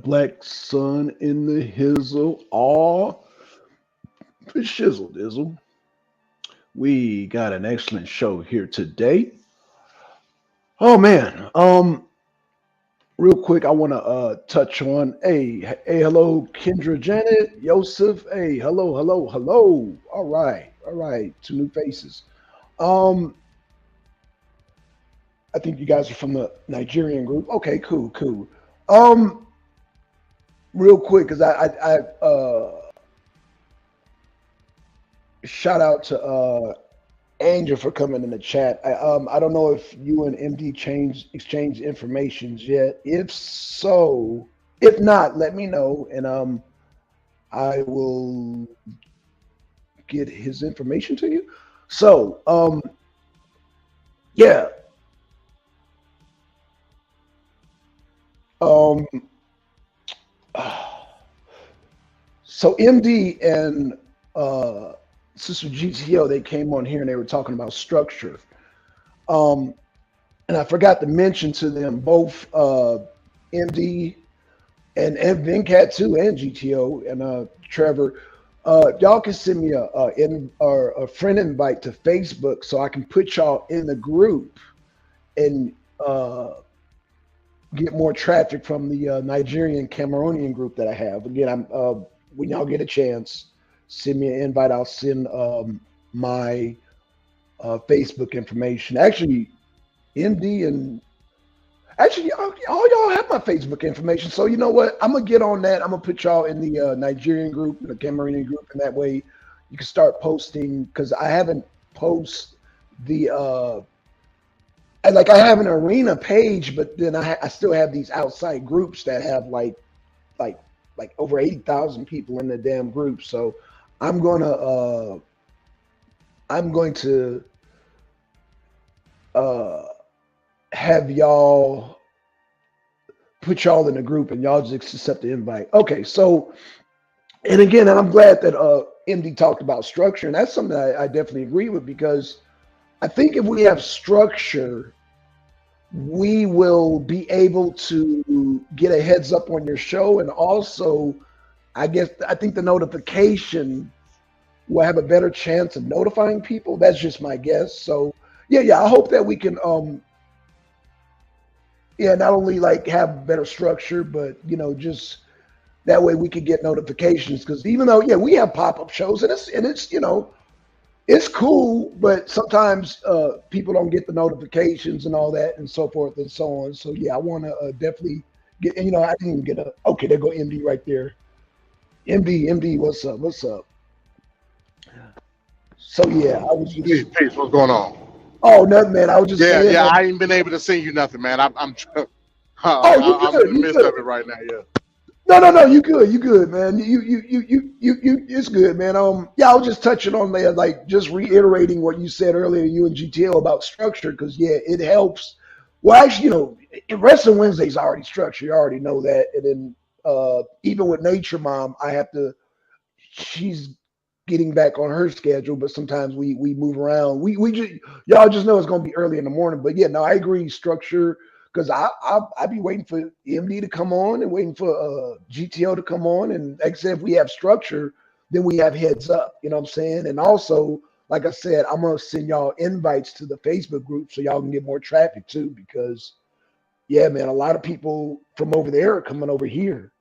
Blackson in the hizzle, all for shizzle dizzle. We got an excellent show here today. Oh man, real quick, I want to touch on. Hey, hello, Kendra, Janet, Yosef. Hey, hello. All right, two new faces. Um, I think you guys are from the Nigerian group. Okay, cool. Um, real quick, because I shout out to Angel for coming in the chat. I don't know if you and MD exchanged informations yet. If so, if not, let me know, and I will get his information to you. So yeah, um, so MD and uh, Sister GTO, they came on here and they were talking about structure. Um, and I forgot to mention to them both MD and Venkat too, and GTO and Trevor. Y'all can send me or a friend invite to Facebook so I can put y'all in the group and get more traffic from the Nigerian Cameroonian group that I have. Again, I'm when y'all get a chance, send me an invite. I'll send my Facebook information. Actually, MD and actually, all y'all have my Facebook information. So you know what? I'm gonna get on that. I'm gonna put y'all in the Nigerian group, the Cameroonian group, and that way you can start posting because I haven't post the I have an arena page, but then I still have these outside groups that have like like over 80,000 people in the damn group. So I'm gonna I'm going to uh have y'all put y'all in the group and y'all just accept the invite. Okay, so and again, and I'm glad that MD talked about structure, and that's something I definitely agree with because I think if we have structure, we will be able to get a heads up on your show, and also, I think the notification will have a better chance of notifying people. That's just my guess. So yeah, I hope that we can yeah, not only like have better structure, but just that way we could get notifications. Because even though we have pop up shows and it's it's cool, but sometimes people don't get the notifications and all that and so forth and so on. So yeah, I want to definitely get. And I didn't even get a. Okay, there go MD right there. MD, what's up? What's up? So yeah, I was Peace, just. peace. What's going on? Oh, nothing, man. I was just Yeah, saying yeah. that. I ain't been able to send you nothing, man. Oh, you I'm in good? the You midst good? of it right now. Yeah. No. You good, man. You. It's good, man. Yeah, I was just touching on that, like just reiterating what you said earlier, you and GTL about structure, because yeah, it helps. Well, actually, Wrestling Wednesday's already structured. You already know that, and then even with Nature Mom, I have to. She's getting back on her schedule, but sometimes we move around. We just y'all just know it's gonna be early in the morning. But yeah, no, I agree. Structure because I be waiting for MD to come on and waiting for GTO to come on. And like I said, if we have structure, then we have heads up. You know what I'm saying? And also, like I said, I'm gonna send y'all invites to the Facebook group so y'all can get more traffic too. Because yeah, man, a lot of people from over there are coming over here.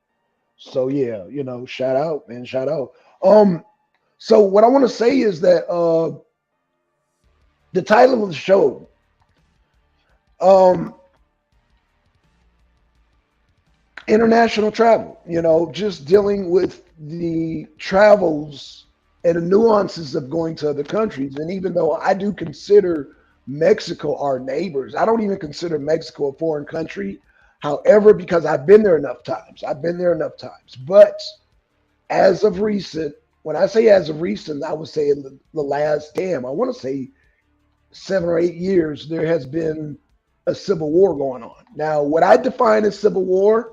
So yeah, shout out, man, shout out. Um, so what I want to say is that the title of the show, um, international travel. Just dealing with the travels and the nuances of going to other countries. And even though I do consider Mexico our neighbors, I don't even consider Mexico a foreign country. However, because I've been there enough times. But as of recent, when I say as of recent, I would say in the last, I want to say 7 or 8 years, there has been a civil war going on. Now, what I define as civil war,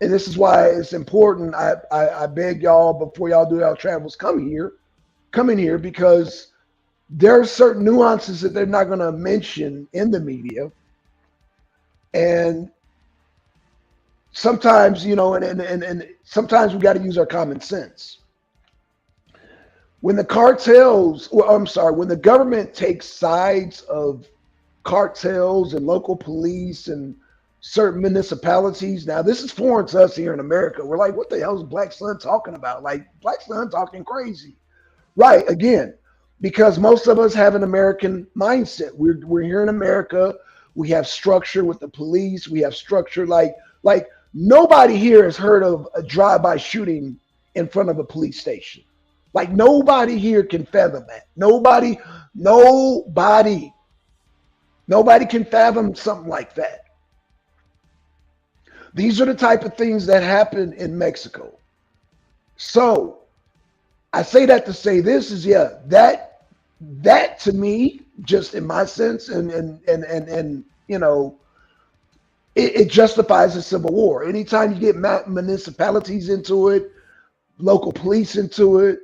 and this is why it's important, I beg y'all before y'all do y'all travels, come in here because there are certain nuances that they're not going to mention in the media, and sometimes, and sometimes we got to use our common sense. When the cartels, well, I'm sorry, when the government takes sides of cartels and local police and certain municipalities. Now, this is foreign to us here in America. We're like, what the hell is Black Sun talking about? Like, Black Sun talking crazy. Right, again, because most of us have an American mindset. We're here in America. We have structure with the police. We have structure like nobody here has heard of a drive-by shooting in front of a police station. Like nobody here can fathom that. Nobody, nobody can fathom something like that. These are the type of things that happen in Mexico. So I say that to say this is yeah, that to me, just in my sense, and it justifies a civil war. Anytime you get municipalities into it, local police into it,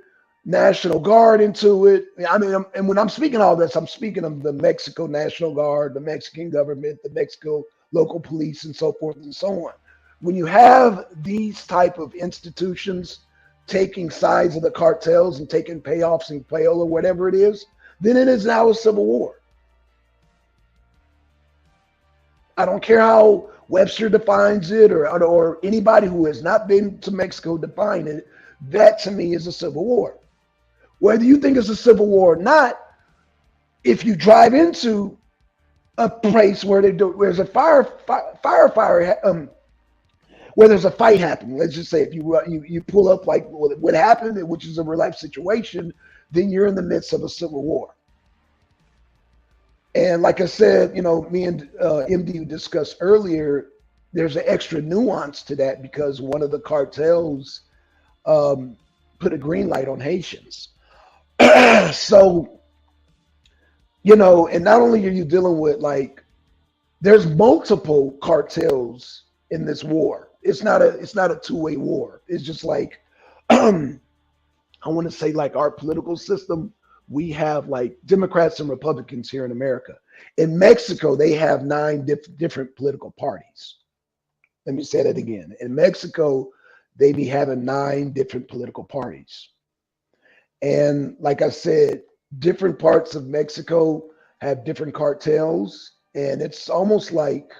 National Guard into it. I mean, and when I'm speaking all this, I'm speaking of the Mexico National Guard, the Mexican government, the Mexico local police, and so forth and so on. When you have these type of institutions taking sides of the cartels and taking payoffs and payola or whatever it is, then it is now a civil war. I don't care how Webster defines it or anybody who has not been to Mexico define it. That to me is a civil war. Whether you think it's a civil war or not, if you drive into a place where there's a firefighter, where there's a fight happening, let's just say if you pull up like what happened, which is a real life situation, then you're in the midst of a civil war. And like I said, me and MD discussed earlier, there's an extra nuance to that because one of the cartels put a green light on Haitians. So, and not only are you dealing with like, there's multiple cartels in this war. It's not a two-way war. It's just like, I want to say like our political system, we have like Democrats and Republicans here in America. In Mexico, they have nine different political parties. Let me say that again. In Mexico, they be having nine different political parties. And like I said, different parts of Mexico have different cartels. And it's almost like,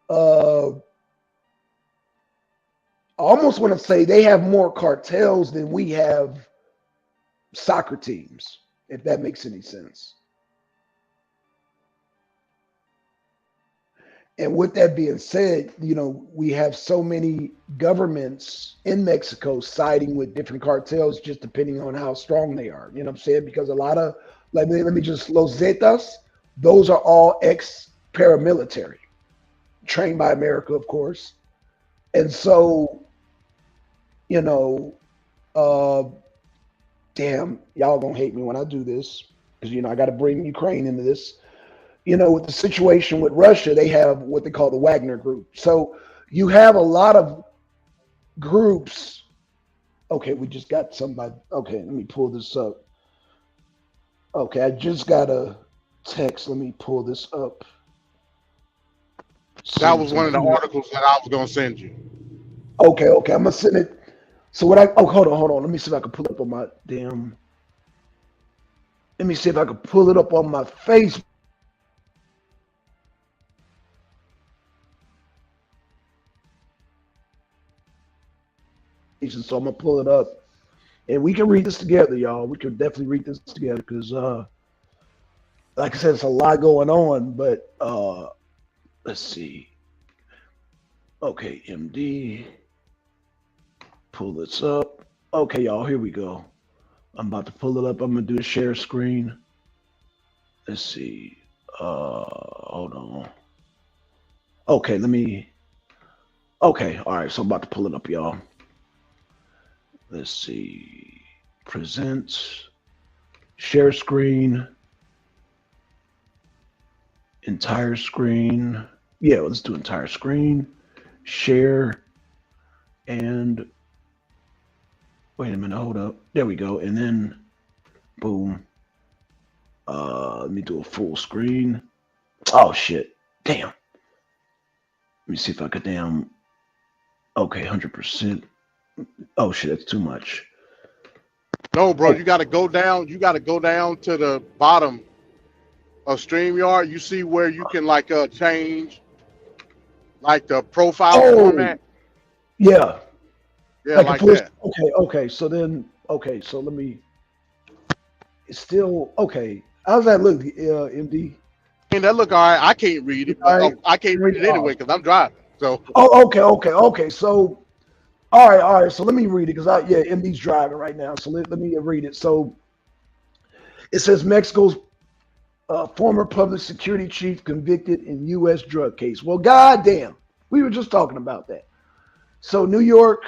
I almost want to say they have more cartels than we have soccer teams, if that makes any sense. And with that being said, we have so many governments in Mexico siding with different cartels just depending on how strong they are. You know what I'm saying? Because a lot of, let me just, Los Zetas, those are all ex paramilitary, trained by America, of course. And so, you know, uh, damn, y'all gonna hate me when I do this because, I got to bring Ukraine into this. With the situation with Russia, they have what they call the Wagner Group. So you have a lot of groups. Okay, we just got somebody. Okay, let me pull this up. Okay, I just got a text. Let me pull this up. That Send was to one my of the email. articles that I was gonna send you. Okay, I'm gonna send it. So hold on. Let me see if I can pull it up on my damn. Let me see if I can pull it up on my Facebook. So I'm gonna pull it up, and we can read this together, y'all. We can definitely read this together because, like I said, it's a lot going on. But let's see. Okay, MD, pull this up. Okay, y'all, here we go. I'm about to pull it up. I'm gonna do a share screen. Let's see. Hold on. Okay, let me. Okay, all right. So I'm about to pull it up, y'all. Let's see. Present, share screen, entire screen. Yeah, let's do entire screen, share, and wait a minute, hold up. There we go. And then boom. Let me do a full screen. Oh shit. Damn. Let me see if I could damn. Okay, 100%. Oh shit, that's too much. No, bro, Oh, you got to go down. You got to go down to the bottom of StreamYard. You see where you can like change like the profile oh, format. yeah, Yeah, like a like full. that. Okay, okay. So then, okay. So let me. It's still okay. How's that look, MD? I mean, that look all right. I can't read it, All but right. I can't read it Oh, anyway because I'm driving. So oh, okay, okay, okay. So, all right, all right. So let me read it because yeah, MD's driving right now. So let me read it. So it says Mexico's former public security chief convicted in U.S. drug case. Well, goddamn, we were just talking about that. So New York,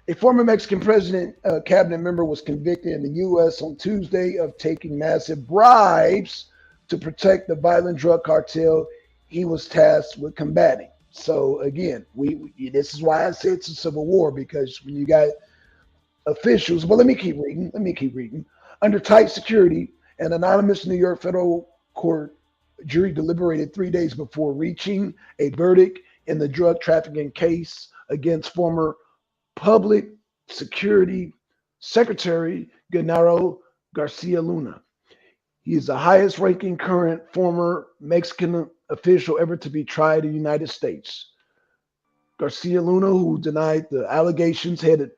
a former Mexican president cabinet member was convicted in the U.S. on Tuesday of taking massive bribes to protect the violent drug cartel he was tasked with combating. So again, we this is why I say it's a civil war because when you got officials, well, let me keep reading. Let me keep reading. Under tight security, an anonymous New York federal court jury deliberated 3 days before reaching a verdict in the drug trafficking case against former Public Security Secretary Genaro Garcia Luna. He is the highest ranking current former Mexican official ever to be tried in the United States. Garcia Luna, who denied the allegations, headed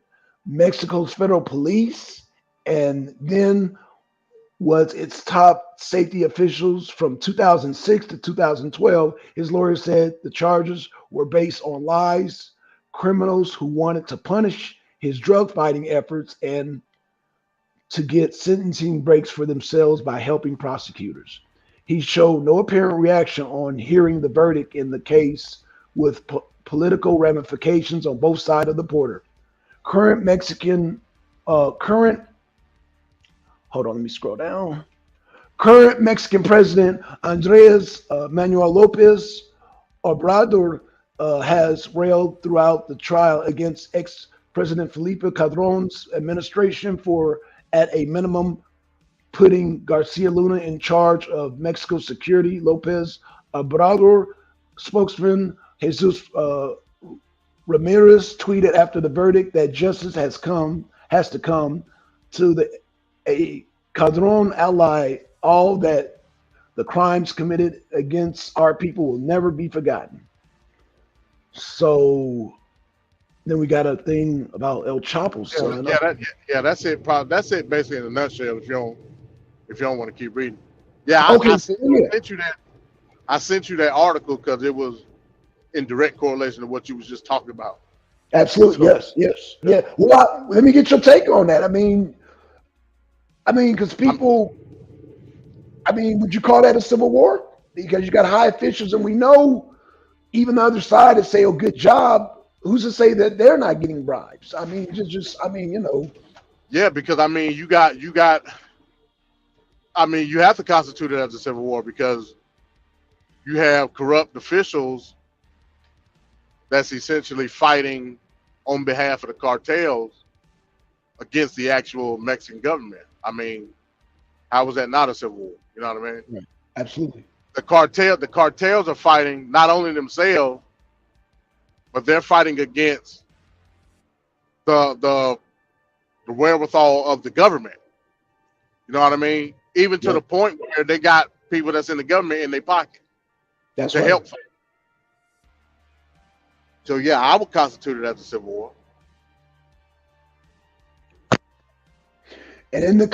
Mexico's federal police and then was its top safety officials from 2006 to 2012. His lawyer said the charges were based on lies, criminals who wanted to punish his drug fighting efforts and to get sentencing breaks for themselves by helping prosecutors. He showed no apparent reaction on hearing the verdict in the case with political ramifications on both sides of the border. Current Mexican, current, hold on, let me scroll down. Current Mexican President Andres Manuel Lopez Obrador has railed throughout the trial against ex President Felipe Calderon's administration for, at a minimum, putting Garcia Luna in charge of Mexico security. Lopez Obrador spokesman Jesus Ramirez tweeted after the verdict that justice has to come to the a Calderon ally. All that the crimes committed against our people will never be forgotten. So then we got a thing about El Chapo's yeah, son. yeah, yeah, that's it. That's it, basically in a nutshell. If you don't want to keep reading, yeah, Okay, I so yeah, sent you that. I sent you that article because it was in direct correlation to what you was just talking about. absolutely, So yes, yes, yeah, yeah. Well, let me get your take on that. Because I'm people, would you call that a civil war? Because you got high officials, and we know even the other side is say, "Oh, good job." Who's to say that they're not getting bribes? yeah, because I mean you have to constitute it as a civil war because you have corrupt officials that's essentially fighting on behalf of the cartels against the actual Mexican government. I mean, how was that not a civil war? You know what I mean? Right. Absolutely. The cartels are fighting not only themselves, but they're fighting against the the, the wherewithal of the government. You know what I mean? Even to Yep. the point where they got people that's in the government in their pocket That's to right. help fight. So yeah, I would constitute it as a civil war. And in the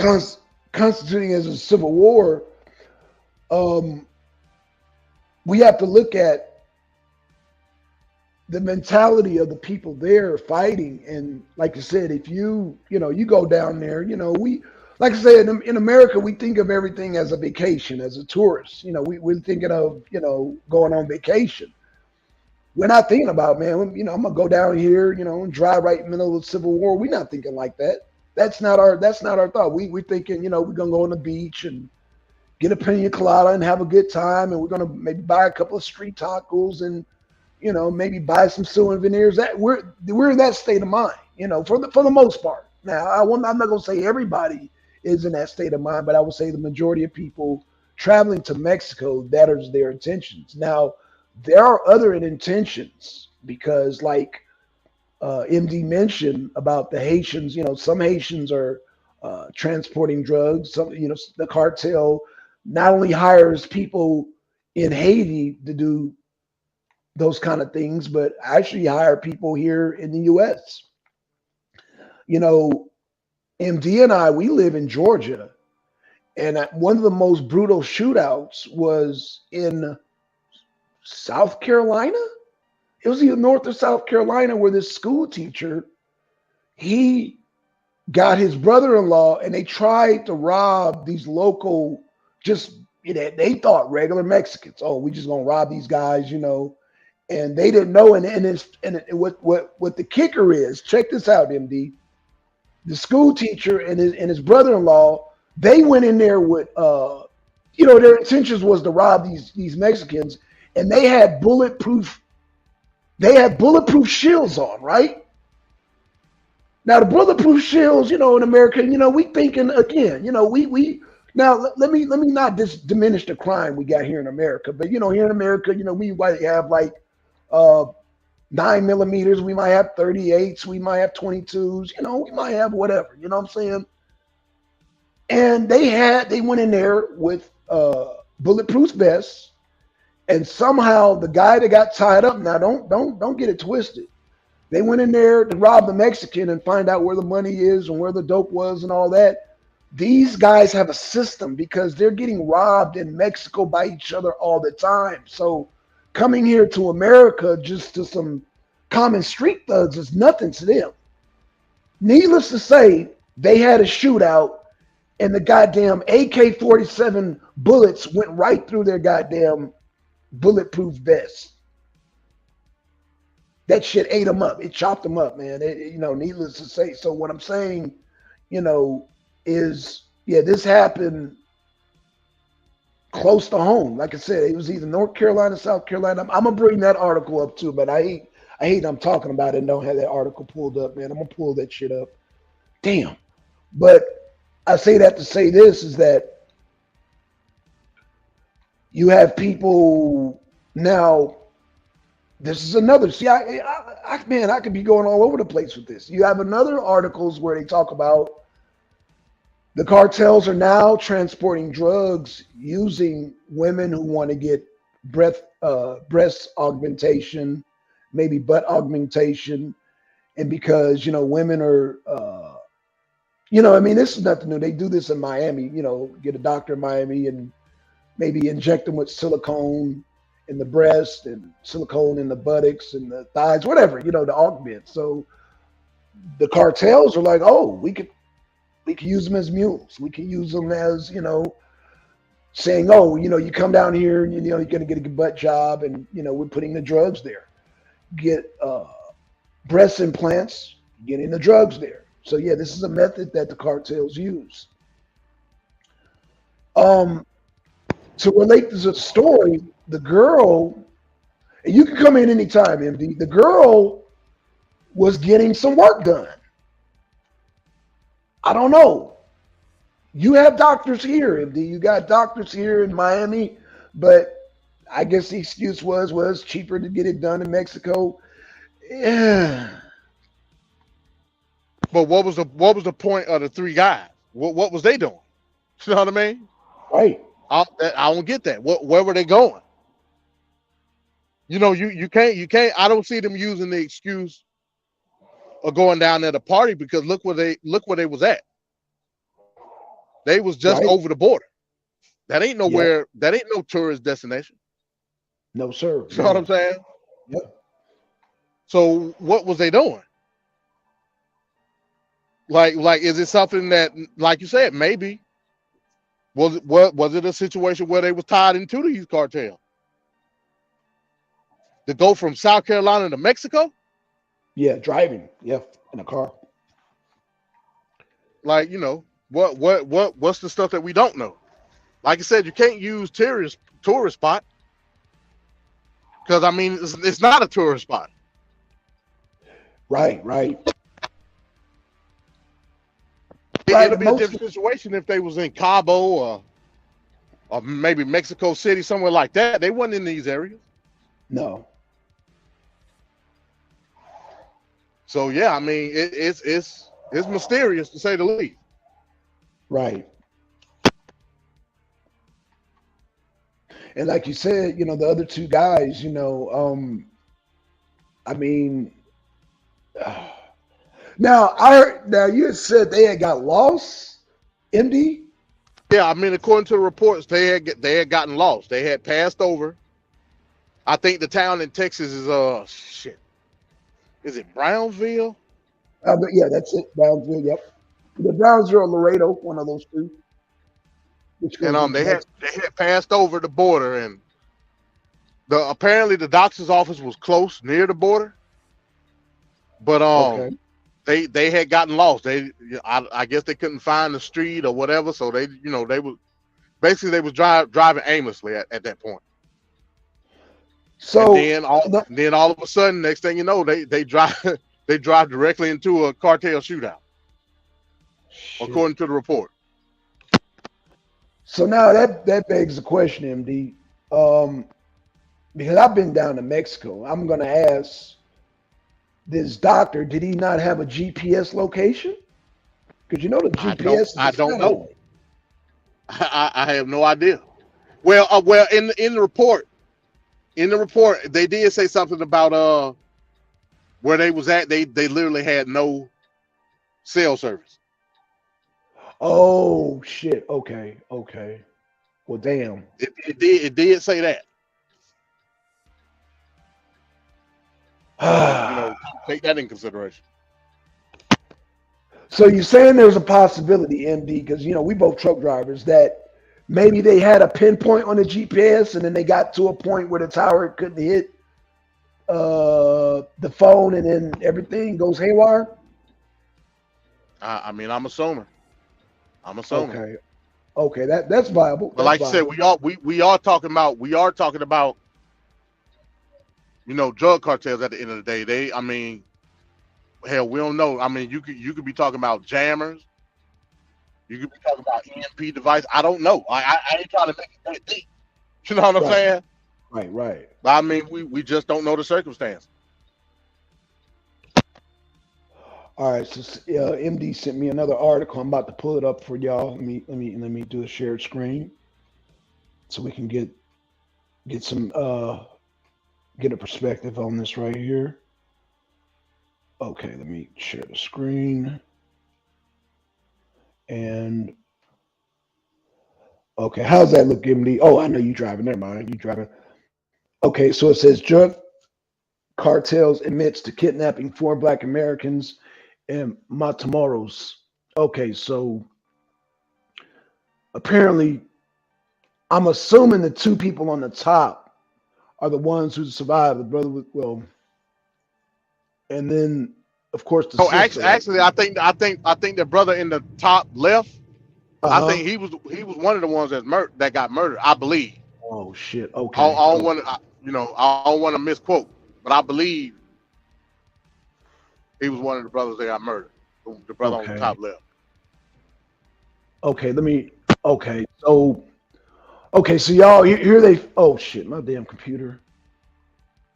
constituting as a civil war, um, we have to look at the mentality of the people there fighting. And like I said, if you go down there, like I said, in America, we think of everything as a vacation, as a tourist. We're thinking of, going on vacation. We're not thinking about, man, I'm gonna go down here, and drive right in the middle of the Civil War. We're not thinking like that. That's not our thought. We're thinking, we're gonna go on the beach and get a pina colada and have a good time, and we're gonna maybe buy a couple of street tacos and maybe buy some souvenirs. That we're in that state of mind, for the most part. Now, I'm not gonna say everybody is in that state of mind, but I would say the majority of people traveling to Mexico, that is their intentions. Now, there are other intentions because, like, MD mentioned about the Haitians. Some Haitians are transporting drugs. Some, the cartel not only hires people in Haiti to do those kind of things, but actually hire people here in the U.S. You know, MD and I, we live in Georgia, and one of the most brutal shootouts was in South Carolina. It was either North or South Carolina where this school teacher, he got his brother-in-law and they tried to rob these local, just, they thought regular Mexicans. Oh, we just gonna rob these guys, and they didn't know. What the kicker is, check this out, MD. The school teacher and his brother-in-law, they went in there with their intentions was to rob these Mexicans, and they had bulletproof shields on, right? Now the bulletproof shields, in America, we thinking again, we now let me not diminish the crime we got here in America, but here in America, we might have like 9 millimeters, we might have 38s, we might have 22s, we might have whatever, you know what I'm saying? And they went in there with bulletproof vests, and somehow the guy that got tied up, now don't get it twisted. They went in there to rob the Mexican and find out where the money is and where the dope was and all that. These guys have a system because they're getting robbed in Mexico by each other all the time. So coming here to America just to some common street thugs is nothing to them. Needless to say, they had a shootout and the goddamn AK-47 bullets went right through their goddamn bulletproof vests. That shit ate them up. It chopped them up, man. Needless to say. So what I'm saying, is this happened close to home. Like I said, it was either North Carolina, South Carolina. I'm gonna bring that article up too, but I hate I'm talking about it and don't have that article pulled up, man. I'm gonna pull that shit up. Damn. But I say that to say this is that you have people now. This is another. See, man, I could be going all over the place with this. You have another articles where they talk about the cartels are now transporting drugs using women who want to get breast augmentation, maybe butt augmentation, and because women are, this is nothing new. They do this in Miami. Get a doctor in Miami and maybe inject them with silicone in the breast and silicone in the buttocks and the thighs, whatever, to augment. So the cartels are like, oh, we could use them as mules. We can use them as, saying, oh, you come down here and, you're going to get a butt job and, we're putting the drugs there. Get breast implants, getting the drugs there. So, yeah, this is a method that the cartels use. To relate to the story, the girl, and you can come in anytime, MD, the girl was getting some work done. I don't know. You have doctors here, MD. You got doctors here in Miami, but I guess the excuse was cheaper to get it done in Mexico. Yeah. But what was the point of the three guys? What was they doing? You know what I mean? Right. I don't get that. Where were they going? You can't. I don't see them using the excuse of going down there to party because look where they was at. They was just Right. over the border. That ain't nowhere. Yep. That ain't no tourist destination. No, sir. You know what I'm saying? Yep. So what was they doing? Like, is it something that, like you said, maybe was it a situation where they was tied into these cartels to go from South Carolina to Mexico? Yeah, driving. Yeah, in a car. Like, what's the stuff that we don't know? Like I said, you can't use tourist spot because it's not a tourist spot. Right. It'll be a different situation if they was in Cabo or maybe Mexico City, somewhere like that. They wasn't in these areas. No. So yeah, I mean it's mysterious to say the least. Right. And like you said, the other two guys, I mean, now you had said they had got lost, MD. Yeah, I mean according to the reports, they had gotten lost. They had passed over. I think the town in Texas is shit. Is it Brownsville? But yeah, that's it. Brownsville. Yep. The Brownsville or Laredo, one of those two, which And goes into Mexico. they had passed over the border, and apparently the doctor's office was close near the border, but Okay. they had gotten lost. I guess they couldn't find the street or whatever, so they was basically they was driving aimlessly at that point. And So the, then all of a sudden, next thing you know, they drive they drive directly into a cartel shootout, shit. according to the report. So now that begs the question, MD. Um, because I've been down to Mexico, I'm gonna ask this doctor, did he not have a GPS location? Because the GPS is I a don't know. satellite. I have no idea. Well, in the report, they did say something about where they was at. They literally had no cell service. Oh shit. Okay. Okay. Well, damn. It did say that. So take that in consideration. So you're saying there's a possibility, MD, because we both truck drivers, that maybe they had a pinpoint on the GPS and then they got to a point where the tower couldn't hit the phone and then everything goes haywire. I mean, I'm assuming. I'm assuming. Okay. Okay. That's viable. But That's like you said, viable. we are talking about drug cartels at the end of the day. I mean, hell, we don't know. I mean, you could be talking about jammers. You could be talking about EMP device. I don't know. I ain't trying to make it that deep. You know what I'm Right. saying? Right. Right. But I mean, we just don't know the circumstance. All right. So MD sent me another article. I'm about to pull it up for y'all. Let me do a shared screen so we can get some get a perspective on this right here. Okay, let me share the screen. And okay, how's that look, MD? Oh, I know you driving. Never mind, you driving. Okay, so it says drug cartels admits to kidnapping four Black Americans in Matamoros. Okay, so apparently, I'm assuming the two people on the top are the ones who survived. The brother with and then of course the So sister, right? actually, I think the brother in the top left. Uh I huh. think he was one of the ones that got murdered. I believe. Oh shit. I Okay. don't want to I don't want to misquote, but I believe he was one of the brothers that got murdered. The brother on the Okay. top left. Okay. Let me. Okay. So. Okay. So y'all here they. Oh shit. My damn computer.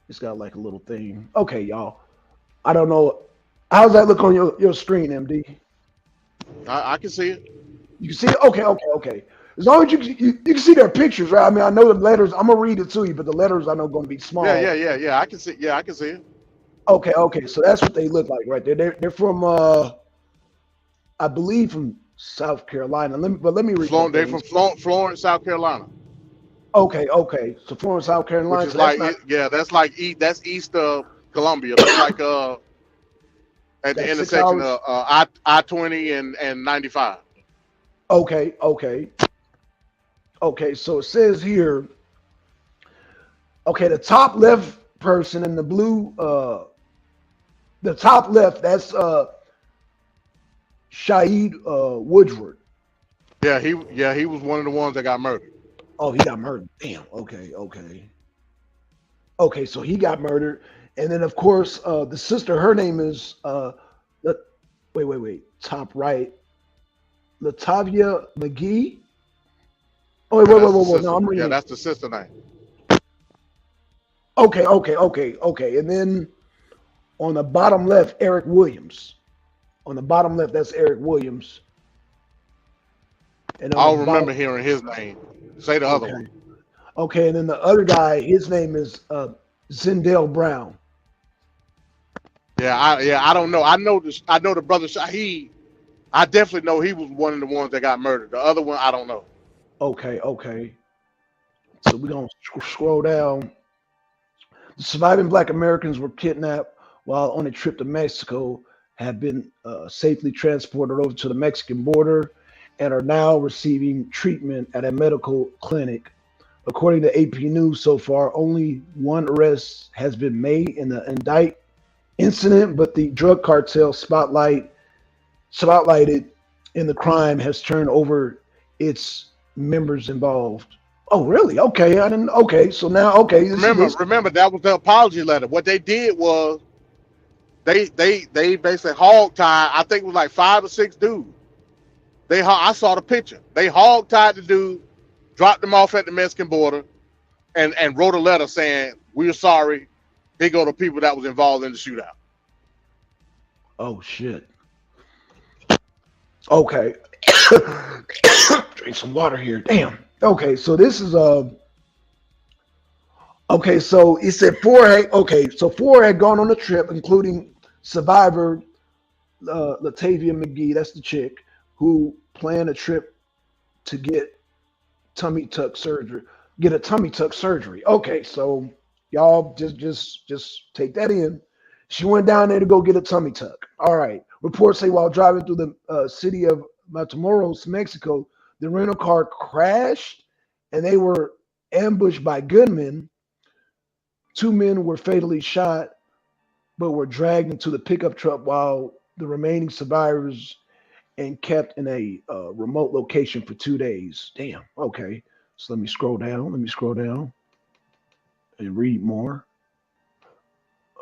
It's got like a little thing. Okay, y'all. I don't know. How's that look on your screen, MD? I can see it. You can see it. Okay. Okay. Okay. As long as you can see their pictures, right? I mean, I know the letters. I'm gonna read it to you, but the letters I know going to be small. Yeah. I can see. Yeah, I can see it. Okay. Okay. So that's what they look like right there. They're from I believe from South Carolina. Let me read their They're from names. Florence, South Carolina, Okay, okay. So Florence, South which Carolina. is So that's like not that's east of Columbia. That's like at the that's six intersection hours. of I-20 and 95. Okay, okay, okay. So it says here. Okay, the top left person in the blue. The top left. That's Shaid Woodward. He was one of the ones that got murdered. Oh, he got murdered. Damn. Okay, okay, okay. So he got murdered, and then of course the sister. Her name is let, wait. Top right. Latavia McGee. Oh, wait, Yeah, wait, wait, that's the wait, wait. No, sister. I'm Yeah, reading it. that's the sister name. Okay, okay, okay, okay. And then On the bottom left, Eric Williams. On the bottom left, that's Eric Williams. And on the I'll bottom, remember hearing his name. Say the other one. okay. Okay, and then the other guy, his name is Zendale Brown. I don't know. I know this. I know the brother Shaheed. I definitely know he was one of the ones that got murdered. The other one, I don't know. Okay, okay. So we're going to scroll down. The surviving black Americans were kidnapped while on a trip to Mexico, have been safely transported over to the Mexican border, and are now receiving treatment at a medical clinic. According to AP News, so far, only one arrest has been made in the incident, but the drug cartel spotlighted in the crime has turned over its members involved. Oh, really? Okay, I didn't. Okay, so now, okay, Remember that was the apology letter. What they did was they basically hog tied. I think it was like 5 or 6 dudes. I saw the picture. They hog tied the dude, dropped them off at the Mexican border, and wrote a letter saying we're sorry. Here go the people that was involved in the shootout. Oh shit. Okay. Drink some water here. Damn. Okay, so this is okay, so it said four had gone on the trip, including survivor Latavia McGee, that's the chick, who planned a trip to get a tummy tuck surgery. Okay, so y'all just take that in. She went down there to go get a tummy tuck. All right. Reports say while driving through the city of Matamoros, Mexico, the rental car crashed and they were ambushed by gunmen. 2 men were fatally shot, but were dragged into the pickup truck while the remaining survivors and kept in a remote location for 2 days. Damn. Okay. So let me scroll down. Let me scroll down and read more.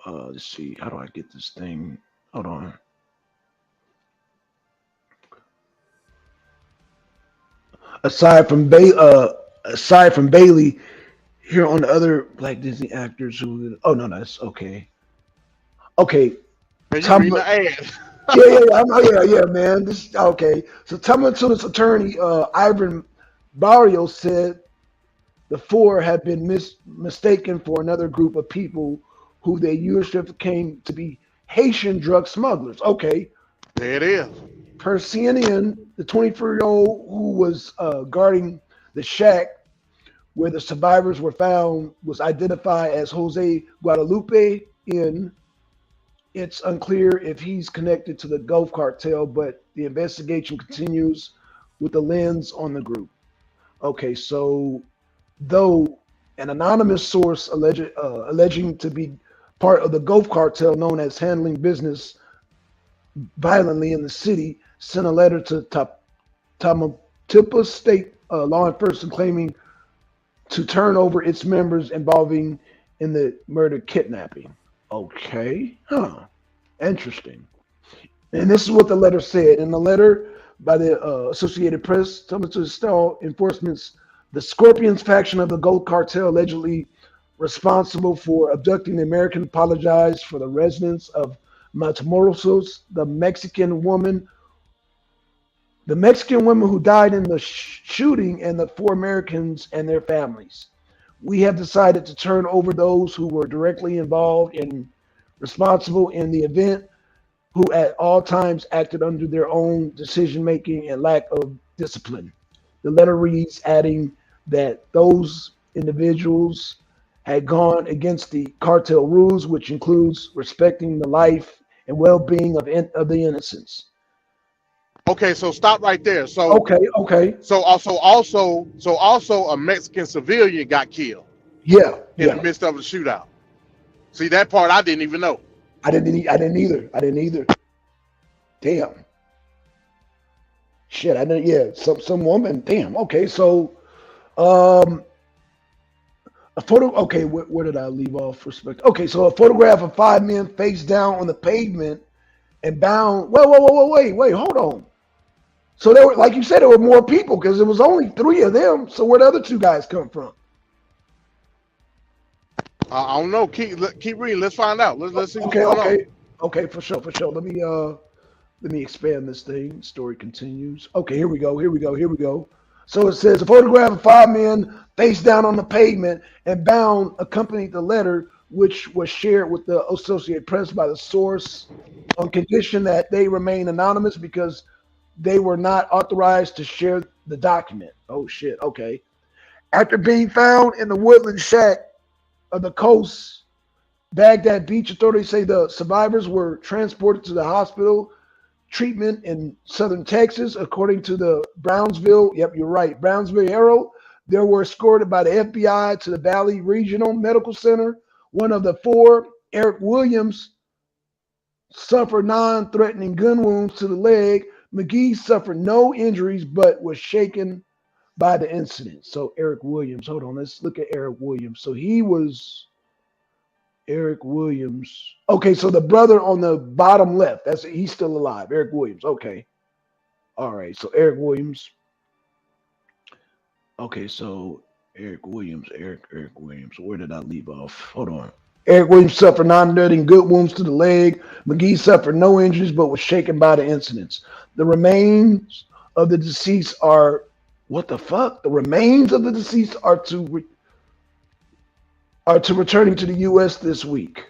Let's see. How do I get this thing? Hold on. Aside from aside from Bailey, here on the other Black Disney actors who. Oh no, that's okay. Okay, Man, you Tom. reading the ad. Yeah, man. This okay. So Tumultuous attorney Ivan Barrios said the four had been mistaken for another group of people who they usually came to be Haitian drug smugglers. Okay. There it is. Per CNN, the 24-year-old who was guarding the shack where the survivors were found was identified as Jose Guadalupe in. It's unclear if he's connected to the Gulf cartel, but the investigation continues with the lens on the group. Okay, so though an anonymous source alleging to be part of the Gulf cartel known as handling business violently in the city sent a letter to Tamaulipas state law enforcement claiming to turn over its members involving in the murder kidnapping. Okay, interesting. And this is what the letter said. In the letter by the Associated Press, Tamaulipas enforcement's the Scorpions faction of the Gold Cartel allegedly responsible for abducting the American apologized for the residents of Matamoros, the Mexican woman who died in the shooting, and the 4 Americans and their families. We have decided to turn over those who were directly involved and responsible in the event, who at all times acted under their own decision making and lack of discipline. The letter reads, adding that those individuals had gone against the cartel rules, which includes respecting the life and well-being of the innocents. Okay, so stop right there. Okay. So also a Mexican civilian got killed in the Yeah. midst of the shootout. See, that part I didn't even know. I didn't either. Damn. Shit, I didn't. Yeah, some woman. Damn. Okay, so um, a photo. Okay, where did I leave off? Respect. Okay, so a photograph of 5 men face down on the pavement and bound. Wait, hold on. So there were, like you said, there were more people because there was only 3 of them. So where the other 2 guys come from? I don't know. Keep reading. Let's find out. Let's see what's Okay, going on. okay, okay, for sure, for sure. Let me expand this thing. Story continues. Okay, here we go. Here we go. Here we go. So it says a photograph of five men face down on the pavement and bound accompanied the letter, which was shared with the Associated Press by the source on condition that they remain anonymous because they were not authorized to share the document. Oh shit. Okay. After being found in the woodland shack of the coast, Baghdad Beach authorities say the survivors were transported to the hospital treatment in southern Texas, according to the Brownsville. Yep, you're right. Brownsville Herald. They were escorted by the FBI to the Valley Regional Medical Center. One of the four, Eric Williams, suffered non-threatening gun wounds to the leg. McGee suffered no injuries but was shaken by the incident. So Eric Williams, hold on, let's look at Eric Williams. So he was Eric Williams. Okay, so the brother on the bottom left, that's he's still alive. Eric Williams. Okay. All right. So Eric Williams. Okay, so Eric Williams. Where did I leave off? Hold on. Eric Williams suffered non-threatening good wounds to the leg. McGee suffered no injuries but was shaken by the incidents. The remains of the deceased are what the fuck? The remains of the deceased are to returning to the U.S. this week.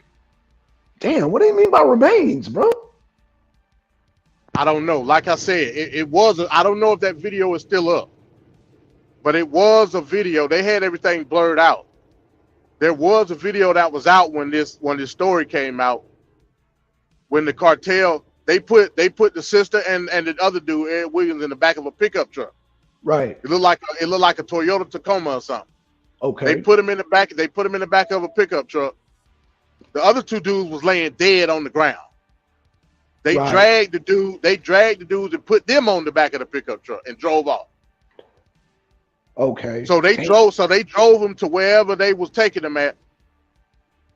Damn, what do you mean by remains, bro? I don't know. Like I said, it was. I don't know if that video is still up, but it was a video. They had everything blurred out. There was a video that was out when this story came out. When the cartel they put the sister and the other dude Ed Williams in the back of a pickup truck. Right. It looked like a Toyota Tacoma or something. They Okay. put him in the back. They put him in the back of a pickup truck. The other two dudes was laying dead on the ground. They Right. dragged the dude. They dragged the dudes and put them on the back of the pickup truck and drove off. Okay. So they Damn. drove. So they drove him to wherever they was taking him at.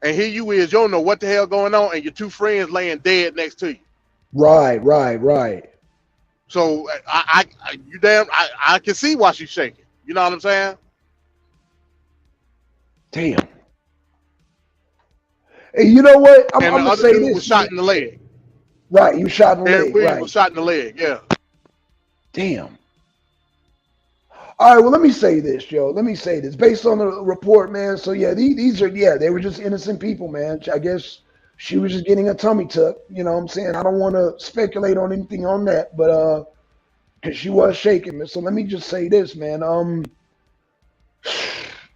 And here you is. You don't know what the hell going on, and your two friends laying dead next to you. Right. Right. Right. So I can see why she's shaking. You know what I'm saying? Damn. Hey, you know what? I'm And the gonna other say dude was this, man. shot in the leg. Right. You shot in the Eric leg. Williams Right. was shot in the leg. Yeah. Damn. All right, well, let me say this, Joe. Let me say this. Based on the report, man. So yeah, these are they were just innocent people, man. I guess she was just getting a tummy tuck. You know what I'm saying? I don't want to speculate on anything on that, but because she was shaking, man. So let me just say this, man.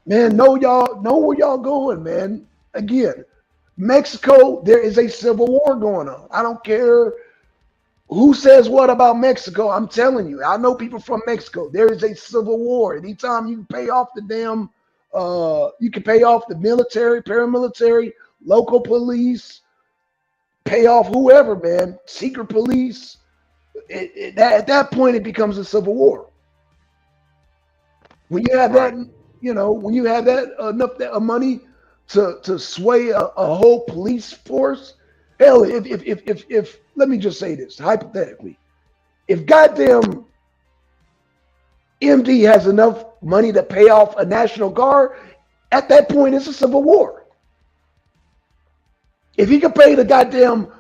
Man, know where y'all going, man. Again, Mexico, there is a civil war going on. I don't care who says what about Mexico? I'm telling you, I know people from Mexico. There is a civil war. Anytime you pay off the damn, you can pay off the military, paramilitary, local police, pay off whoever, man, secret police. At that point, it becomes a civil war. When you have that, Right. when you have that enough money to sway a whole police force. Hell, if let me just say this hypothetically, if goddamn MD has enough money to pay off a National Guard, at that point it's a civil war. If he could pay the goddamn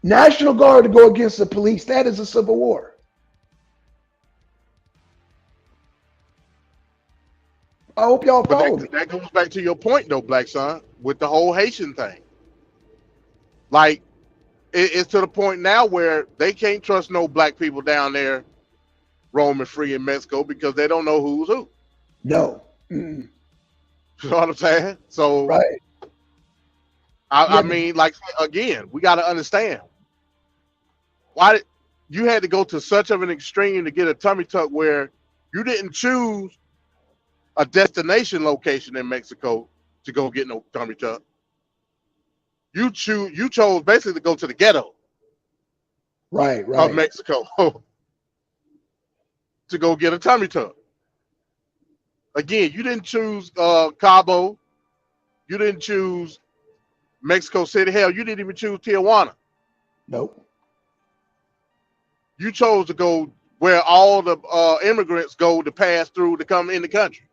National Guard to go against the police, that is a civil war. I hope y'all But follow me. that goes back to your point though, Black Son, with the whole Haitian thing. Like it's to the point now where they can't trust no black people down there roaming free in Mexico because they don't know who's who. No. Mm. You know what I'm saying? So Right. I Yeah. mean, like again, we got to understand why you had to go to such of an extreme to get a tummy tuck where you didn't choose a destination location in Mexico to go get no tummy tuck. You chose basically to go to the ghetto Right. of Right. Mexico to go get a tummy tuck. Again, you didn't choose Cabo. You didn't choose Mexico City. Hell, you didn't even choose Tijuana. Nope. You chose to go where all the immigrants go to pass through to come in the country.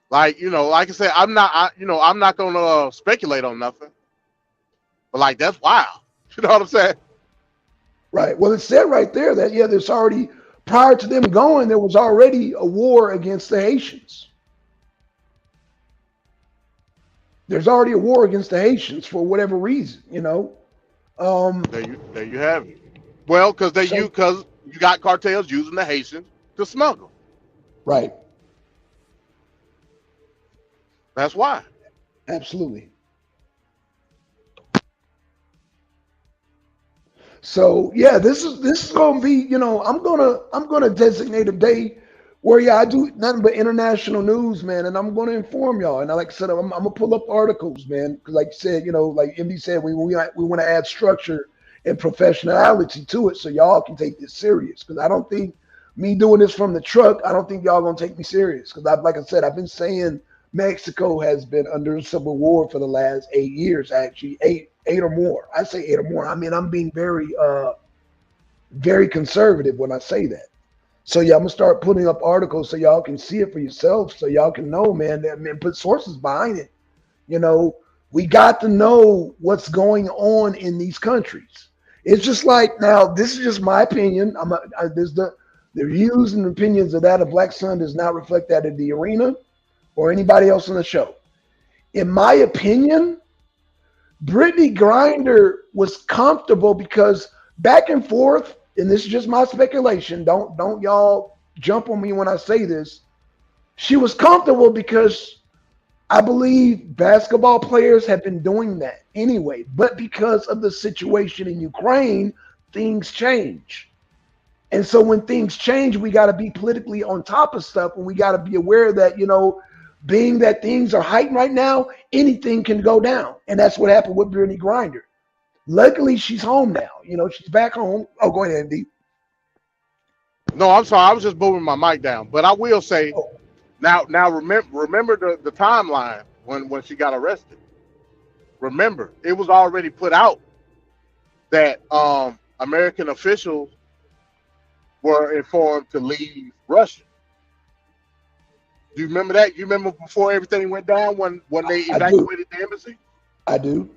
Like, like I said, I'm not gonna speculate on nothing. But like, that's wild. You know what I'm saying? Right. Well, it said right there that yeah, there's already prior to them going, there was already a war against the Haitians. There's already a war against the Haitians for whatever reason, you know. Um, There you have it. Well, so because you got cartels using the Haitians to smuggle. right, That's why. absolutely. So yeah, this is gonna be, I'm gonna designate a day where yeah, I do nothing but international news, man, and I'm gonna inform y'all. And like I said, I'm gonna pull up articles, man, because like you said, like MD said, we want to add structure and professionality to it, so y'all can take this serious. Because I don't think me doing this from the truck, I don't think y'all gonna take me serious. Because like I said, I've been saying Mexico has been under civil war for the last 8 years, actually eight or more. I say eight or more. I mean, I'm being very conservative when I say that. So yeah, I'm gonna start putting up articles so y'all can see it for yourself, so y'all can know, man. That man put sources behind it. You know, we got to know what's going on in these countries. It's just like now. This is just my opinion. There's the views and opinions of that of Black Sun does not reflect that of the arena or anybody else on the show. In my opinion, Brittany Grinder was comfortable because back and forth, and this is just my speculation. Don't y'all jump on me when I say this. She was comfortable because I believe basketball players have been doing that anyway, but because of the situation in Ukraine, things change. And so when things change, we got to be politically on top of stuff, and we got to be aware that, being that things are heightened right now, anything can go down. And that's what happened with Brittany Grinder. Luckily, she's home now. She's back home. Oh, go ahead, Andy. No, I'm sorry. I was just moving my mic down. But I will say Oh, now remember the timeline when she got arrested. Remember, it was already put out that American officials were informed to leave Russia. Do you remember that? You remember before everything went down when they I do. evacuated the embassy? I do.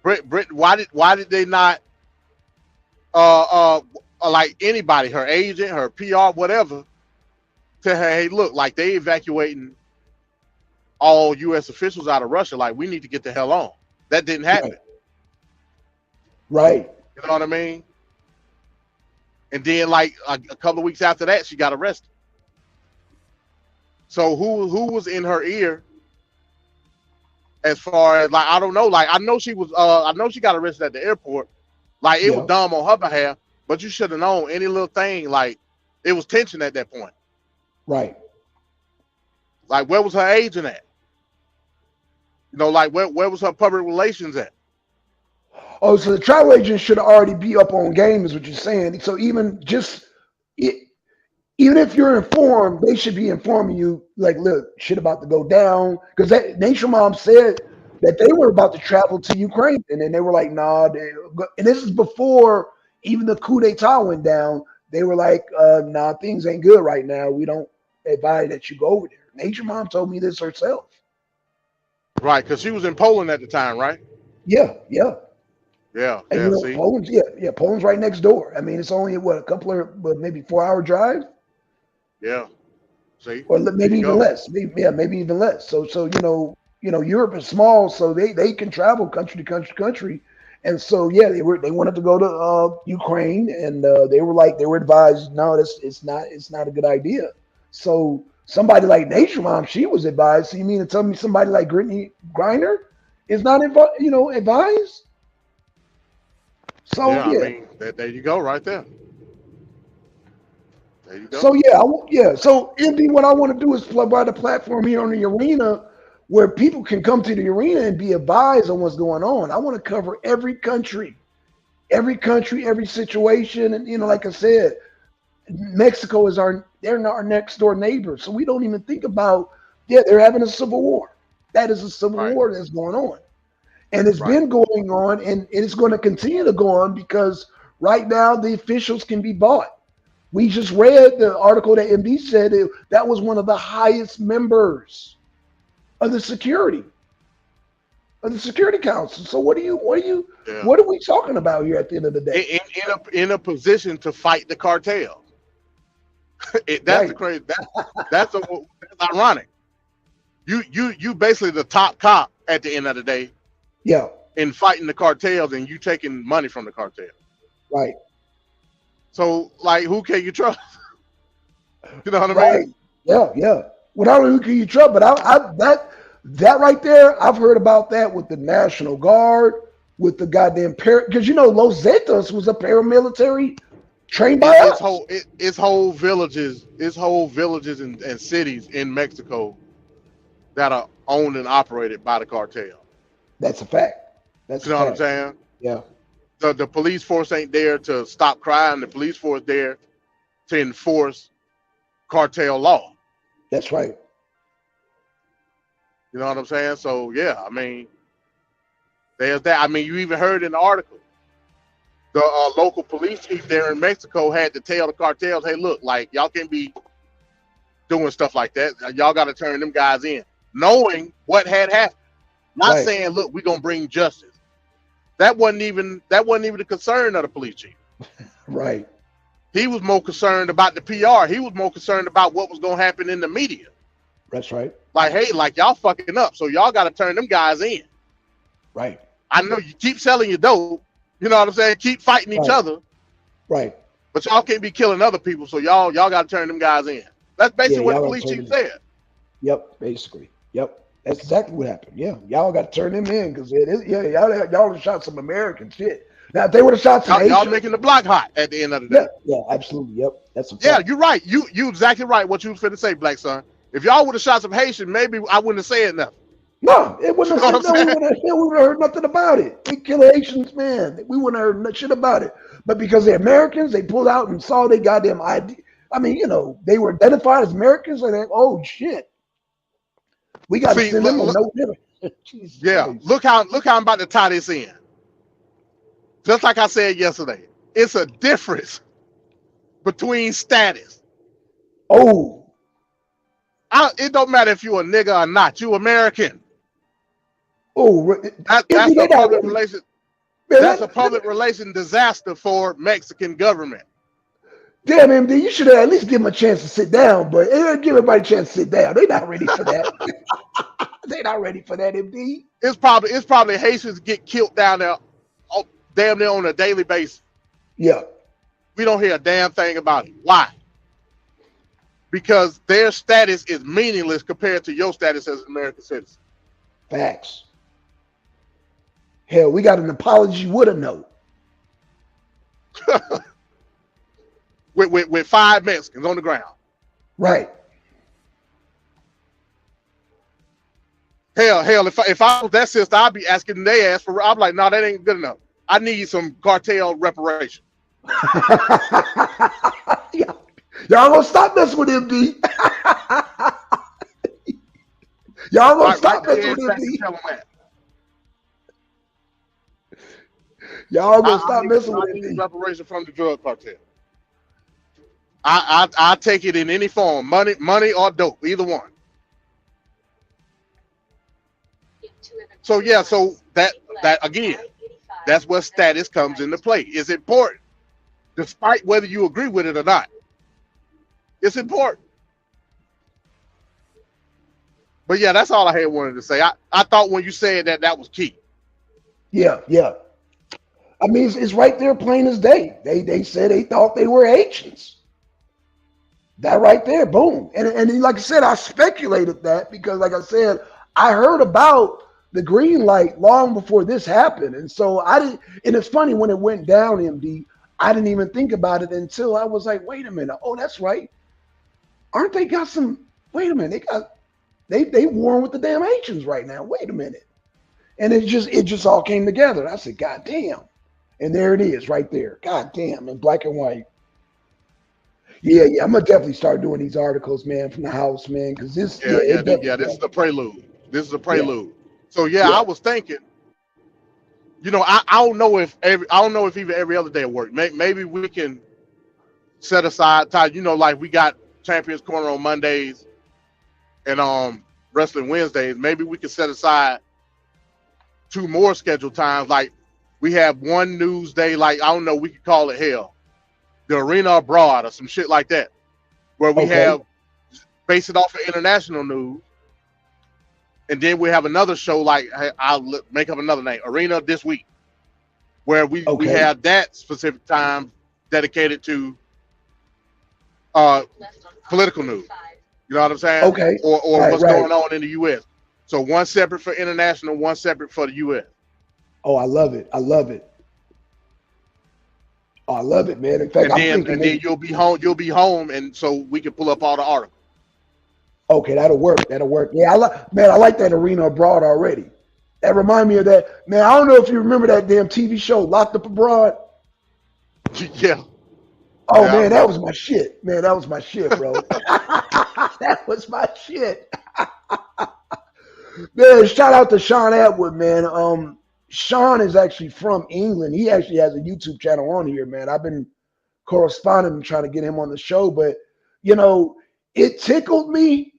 Brit, why did they not uh like anybody, her agent, her PR, whatever, tell her, hey, look, like they evacuating all U.S. officials out of Russia. Like we need to get the hell on. That didn't Right. happen. Right. You know what I mean? And then like a couple of weeks after that, she got arrested. So who was in her ear as far as like I don't know, like I know she got arrested at the airport. Like it was Yeah. dumb on her behalf, but you should have known any little thing, like it was tension at that point. Right. Like where was her agent at? Like where was her public relations at? Oh, so the travel agent should already be up on game, is what you're saying. So it, even if you're informed, they should be informing you, like, look, shit about to go down. Because Nature Mom said that they were about to travel to Ukraine, and then they were like, nah. And this is before even the coup d'etat went down. They were like, nah, things ain't good right now. We don't advise that you go over there. Nature Mom told me this herself. Right, because she was in Poland at the time, right? Yeah, yeah. Yeah, And yeah. See, Poland's yeah, Poland's right next door. I mean, it's only what a couple of maybe 4 hour drive, yeah, see, or there maybe you even go. less. Maybe even less. So Europe is small, so they can travel country to country to country, and so yeah, they wanted to go to Ukraine, and they were advised no, it's not a good idea. So somebody like Nature Mom, she was advised. So you mean to tell me somebody like Brittany Griner is not advised? So Yeah, I yeah. mean, there you go, right there. There you go. So yeah, yeah. So MD, what I want to do is provide a platform here on the arena where people can come to the arena and be advised on what's going on. I want to cover every country, every situation, and like I said, Mexico is they're our next door neighbor, so we don't even think about they're having a civil war. That is a civil Right, war that's going on, and it's right, been going on, and it's going to continue to go on because right now the officials can be bought. We just read the article that MD said that was one of the highest members. of the security of the Security Council. So Yeah. what are we talking about here at the end of the day? In a position to fight the cartel. That's the Right. crazy. That's ironic. You basically the top cop at the end of the day Yeah. in fighting the cartels, and you taking money from the cartel. Right. So like, who can you trust? You know what I mean? Right. Yeah. Yeah. Well, not only who can you trust, but that right there, I've heard about that with the National Guard, with the goddamn because Los Zetas was a paramilitary trained by us. It's whole villages and cities in Mexico that are owned and operated by the cartel. That's a fact. That's You a know what I'm fact. saying? Yeah. The police force ain't there to stop crime. The police force there to enforce cartel law. That's right. You know what I'm saying? So yeah, I mean, there's that. I mean, you even heard in the article, the local police chief there in Mexico had to tell the cartels, "Hey, look, like y'all can't be doing stuff like that. Y'all got to turn them guys in," knowing what had happened. Not Right. saying, "Look, we're gonna bring justice." That wasn't even the concern of the police chief. Right. He was more concerned about the PR. He was more concerned about what was gonna happen in the media. That's right. Like, hey, like y'all fucking up, so y'all got to turn them guys in. Right. I know you keep selling your dope. You know what I'm saying? Keep fighting each Right. other, Right. but y'all can't be killing other people. So y'all got to turn them guys in. That's Yeah. basically what the Y'all got to police turn chief them. said. Yep. Basically. Yep. That's exactly what happened. Yeah. Y'all got to turn them in because it is. Yeah. Y'all have shot some American shit. Now, if they would have shot some Y'all Haitians. making the block hot at the end of the Yeah. day. Yeah. Absolutely. Yep. That's a Yeah, fact. you're right. You exactly right. What you was finna say, Black Son. If y'all would have shot some Haitian, maybe I wouldn't have said nothing. No, it wouldn't You have know what said I'm no. We saying? wouldn't have. We would have heard nothing about it. They kill Haitians, man. We wouldn't have heard shit about it. But because they're Americans, they pulled out and saw they goddamn ID. I mean, they were identified as Americans. And they're like, oh shit, we got to See, send them a no dinner. Jesus yeah, Christ. look how I'm about to tie this in. Just like I said yesterday, it's a difference between status. Oh, It don't matter if you a nigga or not. You American. oh, That's MD, a they not public ready. relation. Man, That's a public relation disaster for Mexican government. damn, MD, you should have at least give them a chance to sit down. But they didn't give everybody a chance to sit down. They're not ready for that. They're not ready for that, MD. It's probably Haitians get killed down there, damn near on a daily basis. Yeah, We don't hear a damn thing about it. Why? Because their status is meaningless compared to your status as an American citizen. facts. Hell, we got an apology with a note. with 5 Mexicans on the ground. Right. Hell, if I was that sister, I'd be asking their ass for. I'm like, no, that ain't good enough. I need some cartel reparation. Y'all gonna stop messing with MD. Y'all gonna stop Right messing there, with back and MD. tell them that. Y'all gonna I stop need, messing I with need MD. reparation from the drug cartel. I take it in any form, money or dope, either one. So yeah, so that again, that's where status comes into play. It's important, despite whether you agree with it or not. It's important. But yeah, that's all I had wanted to say. I thought when you said that was key. Yeah, yeah. I mean, it's right there, plain as day. They said they thought they were Haitians. That right there, boom. And like I said, I speculated that because, like I said, I heard about the green light long before this happened, and so I didn't. And it's funny when it went down, MD. I didn't even think about it until I was like, wait a minute. Oh, that's right. Aren't they got some? Wait a minute. They warring with the damn Haitians right now. Wait a minute. And it just all came together. I said, God damn. And there it is right there. God damn, in black and white. Yeah, yeah. I'm gonna definitely start doing these articles, man, from the house, man, because this, yeah, it Yeah. definitely, This is the prelude. This is a yeah, prelude. So yeah, yeah, I was thinking. I don't know if even every other day at work. Maybe we can set aside time. Like we got Champions Corner on Mondays, and Wrestling Wednesdays, maybe we could set aside 2 more scheduled times. Like we have one news day, like I don't know, we could call it hell, the Arena Abroad or some shit like that, where we Okay. have base it off of international news, and then we have another show like I'll make up another name, Arena This Week, where we Okay. have that specific time dedicated to uh political news. You know what I'm saying? Okay. Or Right. what's Right. going on in the U.S. So one separate for international, one separate for the U.S. Oh, I love it. I love it. Oh, I love it, man. In fact, I'm thinking And then maybe. you'll be home. You'll be home, and so we can pull up all the articles. Okay, that'll work. That'll work. Yeah, man, I like that Arena Abroad already. That remind me of that. Man, I don't know if you remember that damn TV show, Locked Up Abroad. Yeah, Oh yeah, I man, that remember. was my shit. Man, that was my shit, bro. That was my shit. Man, shout out to Sean Atwood, man. Sean is actually from England. He actually has a YouTube channel on here, man. I've been corresponding and trying to get him on the show, but you know, it tickled me.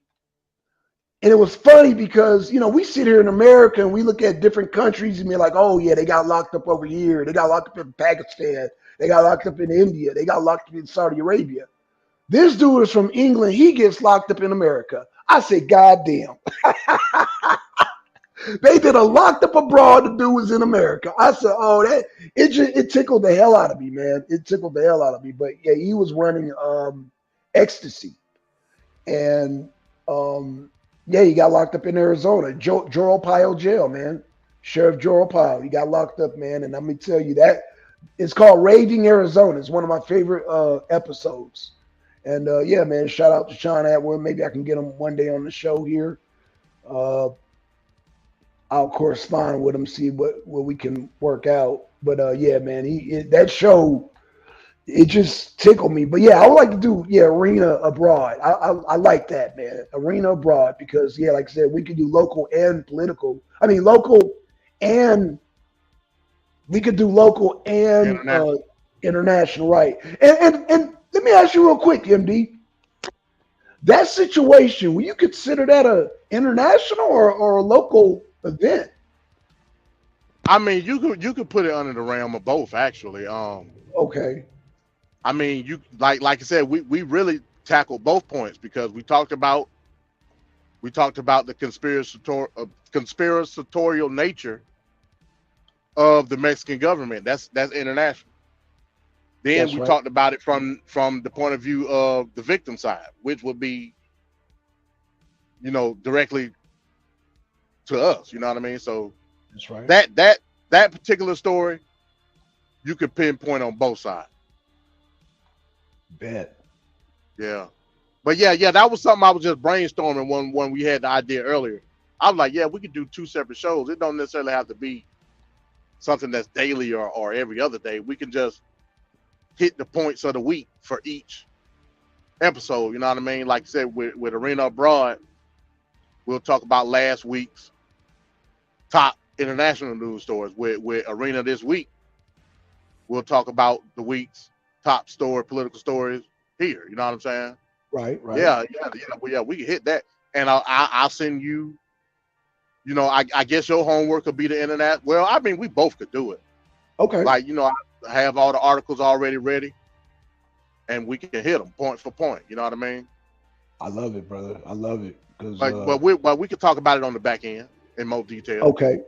And it was funny because, we sit here in America and we look at different countries and be like, oh, yeah, they got locked up over here. They got locked up in Pakistan. They got locked up in India. They got locked up in Saudi Arabia. This dude is from England. He gets locked up in America. I said, God damn. They did a locked up abroad. The dude was in America. I said, oh, it tickled the hell out of me, man. It tickled the hell out of me. But yeah, he was running ecstasy. And yeah, he got locked up in Arizona, Joe Pyle jail, man. Sheriff Joe Pyle, he got locked up, man. And let me tell you that it's called Raving Arizona. It's one of my favorite episodes. And yeah, man, shout out to Sean Atwood. Maybe I can get him one day on the show here. Uh, I'll correspond with him, see what we can work out. But yeah, man, that show it just tickled me. But yeah, I would like to do arena abroad. I like that, man. Arena abroad because yeah, like I said, we could do local and political. I mean, local and we could do local and International. international, right? And let me ask you real quick, MD. That situation, will you consider that a international or a local event? I mean, you could put it under the realm of both, actually. Okay, I mean, you like I said, we really tackled both points because we talked about the conspiratorial nature of the Mexican government. That's international. Then that's we right. talked about it from the point of view of the victim side, which would be, directly to us. You know what I mean? So That's right. that particular story, you could pinpoint on both sides. Bet. Yeah. But yeah, that was something I was just brainstorming when we had the idea earlier. I was like, yeah, we could do 2 separate shows. It don't necessarily have to be something that's daily or every other day. We can just hit the points of the week for each episode. You know what I mean? Like I said, with Arena Abroad, we'll talk about last week's top international news stories. With Arena This Week, we'll talk about the week's top political stories here. You know what I'm saying? Right, right. Yeah. We can hit that, and I'll send you. I guess your homework could be the internet. Well, I mean, we both could do it. Okay. Like, I have all the articles already ready, and we can hit them point for point. You know what I mean? I love it, brother. I love it because Like, we could talk about it on the back end in more detail. okay,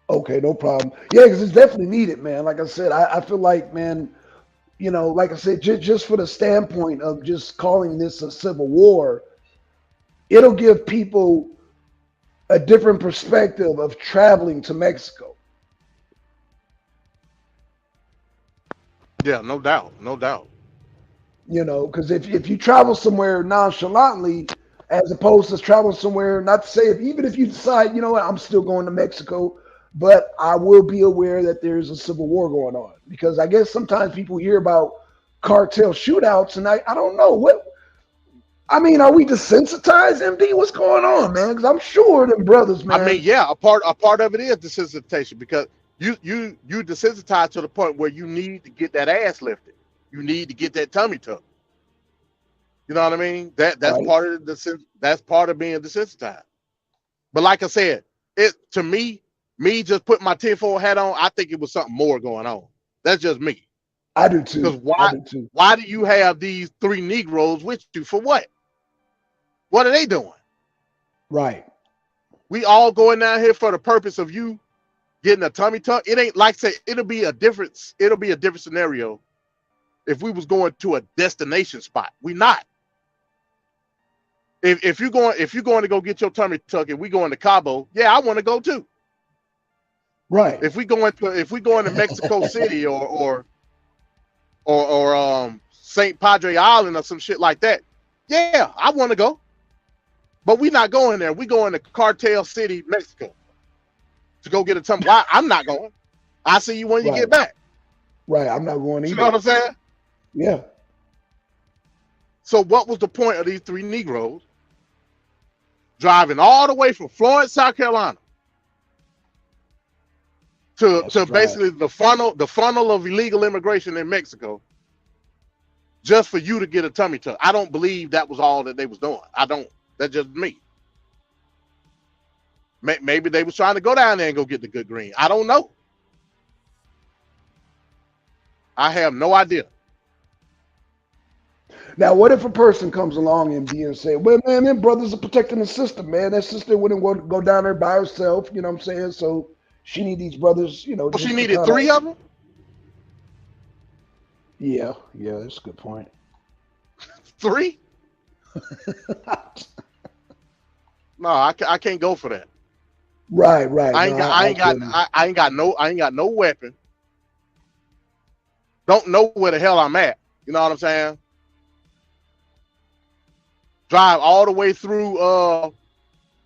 okay, no problem. Yeah, because it's definitely needed, man. Like I said, I feel like, man, like I said, just for the standpoint of just calling this a civil war, it'll give people a different perspective of traveling to Mexico. Yeah, no doubt, no doubt. Because if you travel somewhere nonchalantly, as opposed to travel somewhere, not to say even if you decide, you know what, I'm still going to Mexico, but I will be aware that there's a civil war going on. Because I guess sometimes people hear about cartel shootouts, and I don't know what. I mean, are we desensitized, MD? What's going on, man? Because I'm sure them brothers, I mean, man. yeah, a part of it is desensitization because you desensitized to the point where you need to get that ass lifted. You need to get that tummy tucked. You know what I mean? That's Right, part of that's part of being desensitized. But like I said, it to me just putting my tinfoil hat on, I think it was something more going on. That's just me. I do Because too. I do too. why do you have these three Negroes with you for what? What are they doing? Right. We all going down here for the purpose of you getting a tummy tuck. It ain't like say it'll be a different scenario if we was going to a destination spot. We not. If you're going to go get your tummy tuck and we going to Cabo, yeah, I want to go too. Right. If we going to Mexico City or St. Padre Island or some shit like that, yeah, I want to go. But we not going there. We going to Cartel City, Mexico, to go get a tummy. Why? I'm not going. I see you when you get back. Right. I'm not going either. You know what I'm saying? Yeah. So what was the point of these three Negroes driving all the way from Florence, South Carolina, to basically the funnel of illegal immigration in Mexico, just for you to get a tummy tuck? I don't believe that was all that they was doing. I don't. That's just me. Maybe they was trying to go down there and go get the good green. I don't know. I have no idea. Now, what if a person comes along and say, well, man, them brothers are protecting the sister, man. That sister wouldn't want to go down there by herself, you know what I'm saying? So she need these brothers, you know. Well, she needed three of them? Yeah, that's a good point. Three? No, I can't go for that. Right. I ain't got no weapon. Don't know where the hell I'm at. You know what I'm saying? Drive all the way through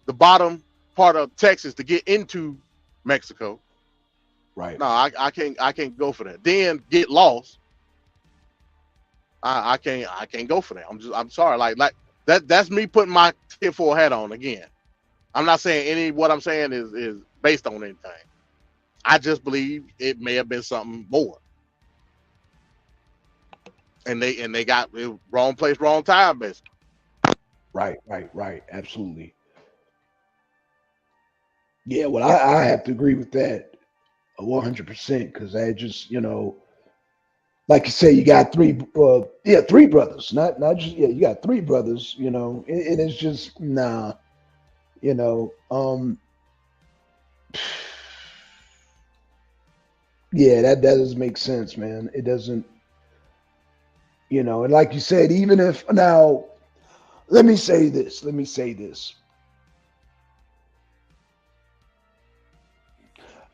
the bottom part of Texas to get into Mexico. Right. No, I can't go for that. Then get lost. I can't go for that. I'm sorry. Like that's me putting my tinfoil hat on again. I'm not saying what I'm saying is based on anything. I just believe it may have been something more. And they got it, wrong place, wrong time, basically. Right. Absolutely. Yeah, well, I have to agree with that 100% because I just, you know, like you say, you got three brothers, not just, you got three brothers, you know, and it's just, nah, you know, yeah, that doesn't make sense, man. It doesn't, you know, and like you said, even if now, let me say this.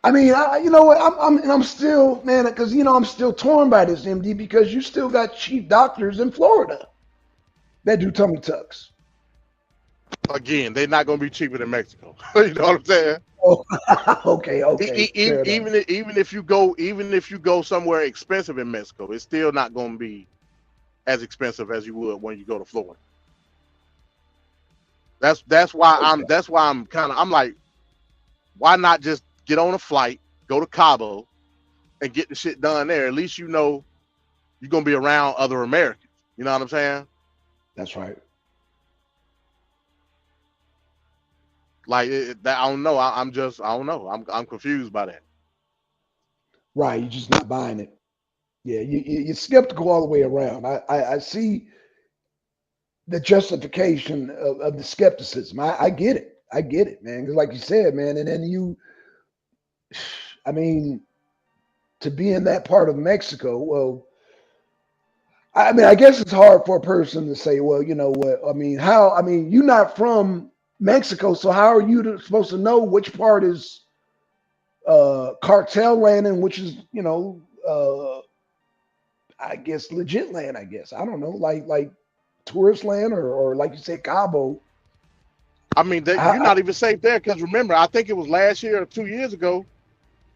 I mean, you know what? I'm still, man, because you know I'm still torn by this, MD, because you still got cheap doctors in Florida that do tummy tucks. Again, they're not going to be cheaper than Mexico. You know what I'm saying? Oh, okay. Even if you go somewhere expensive in Mexico, it's still not going to be as expensive as you would when you go to Florida. That's why I'm like, why not just get on a flight, go to Cabo, and get the shit done there? At least you know you're gonna be around other Americans. You know what I'm saying? That's right. Like I don't know. I don't know. I'm confused by that. Right. You're just not buying it. Yeah, you're skeptical all the way around. I see the justification of the skepticism. I get it. Man. Because like you said, man, and then I mean, to be in that part of Mexico, well, I mean, I guess it's hard for a person to say, well, you know what? I mean, you're not from Mexico, so how are you supposed to know which part is cartel land and which is, you know, I guess legit land, I guess. I don't know, like tourist land or like you said, Cabo. I mean, you're not even safe there because remember, I think it was last year or 2 years ago,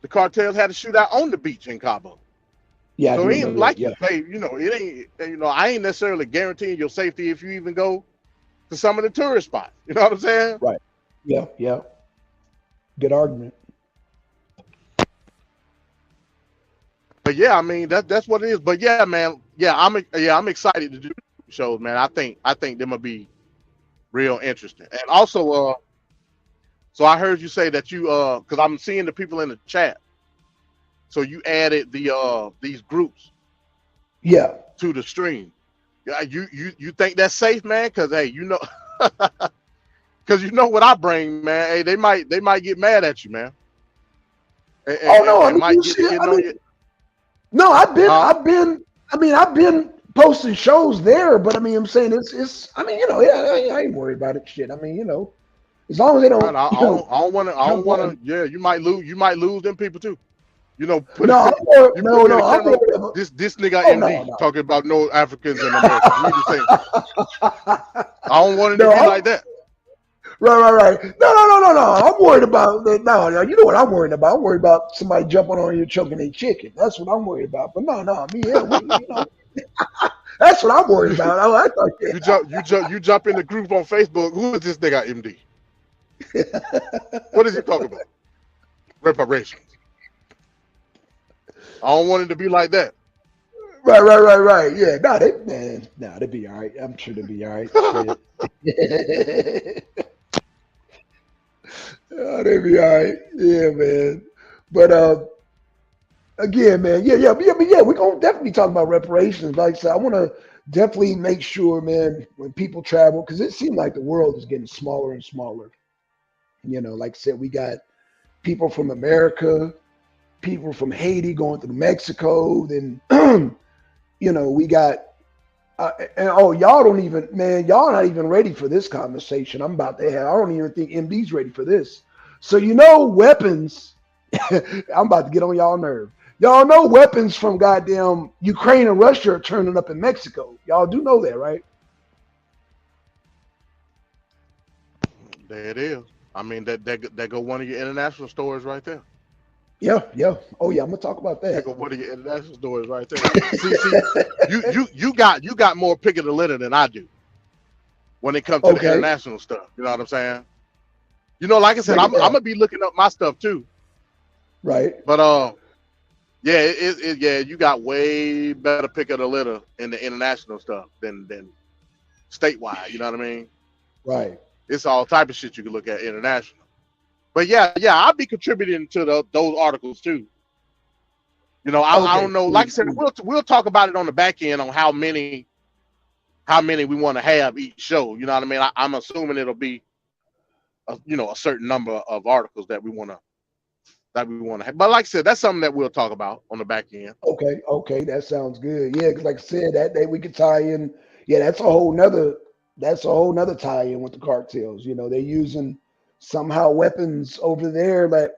the cartels had a shootout on the beach in Cabo. Yeah, so it ain't like you pay. You know, it ain't. You know, I ain't necessarily guaranteeing your safety if you even go to some of the tourist spots. You know what I'm saying? Right. Yeah. Good argument. But yeah, I mean that's what it is. But yeah, man, I'm excited to do shows, man. I think them will be real interesting. And also, So I heard you say that you because I'm seeing the people in the chat. So you added the these groups Yeah. to the stream. Yeah, you think that's safe, man? Because hey, you know, because you know what I bring, man. Hey, they might get mad at you, man, and, Oh and, no, I and mean might you get see, getting I on mean, you, no, huh? I've been posting shows there, but I mean, I'm saying I mean, yeah, I ain't worried about it. Shit, I mean, as long as they Right, don't, I don't jump want to. on. Yeah, you might lose them people too. You know, No, you put no, them in no, the I'm camera. worried about. This nigga Oh no, MD no. talking about no Africans and Americans. We the same. I don't want it to No, be like that. right. No. I'm worried about that. No, you know what I'm worried about? I'm worried about somebody jumping on you choking a chicken. That's what I'm worried about. But no, I mean, yeah, that's what I'm worried You, about. Oh, I thought, you jump in the group on Facebook. Who is this nigga MD? What is he talking about? Reparations. I don't want it to be like that. right. Yeah, they be all right. I'm sure they'll be all right. Shit. Oh, they be all right. Yeah, man. But again, man, yeah, we're gonna definitely talk about reparations. Like I said, I want to definitely make sure, man, when people travel, because it seems like the world is getting smaller and smaller. Like I said, we got people from America, people from Haiti going through Mexico, then we got and oh, y'all don't even, man, y'all not even ready for this conversation I'm about to have. I don't even think MD's ready for this. So weapons. I'm about to get on y'all nerve. Y'all know weapons from goddamn Ukraine and Russia are turning up in Mexico. Y'all do know that, right? There it is. I mean that go one of your international stores right there. Yeah. Oh yeah, I'm gonna talk about There that. go one of your international stores right there. See, you got more pick of the litter than I do when it comes to the Okay, international stuff. You know what I'm saying? Like I said, break it I'm down. gonna be looking up my stuff too. Right, But yeah, yeah, you got way better pick of the litter in the international stuff than statewide. You know what I mean? right. It's all type of shit you can look at international. But yeah, I'll be contributing to those articles too. I Okay, don't know. Like I cool, said, cool. we'll talk about it on the back end on how many we want to have each show. You know what I mean? I'm assuming it'll be a certain number of articles that we want to have. But like I said, that's something that we'll talk about on the back end. Okay, that sounds good. Yeah, because like I said, that day we could tie in. Yeah, that's a whole nother tie in with the cartels. They're using somehow weapons over there that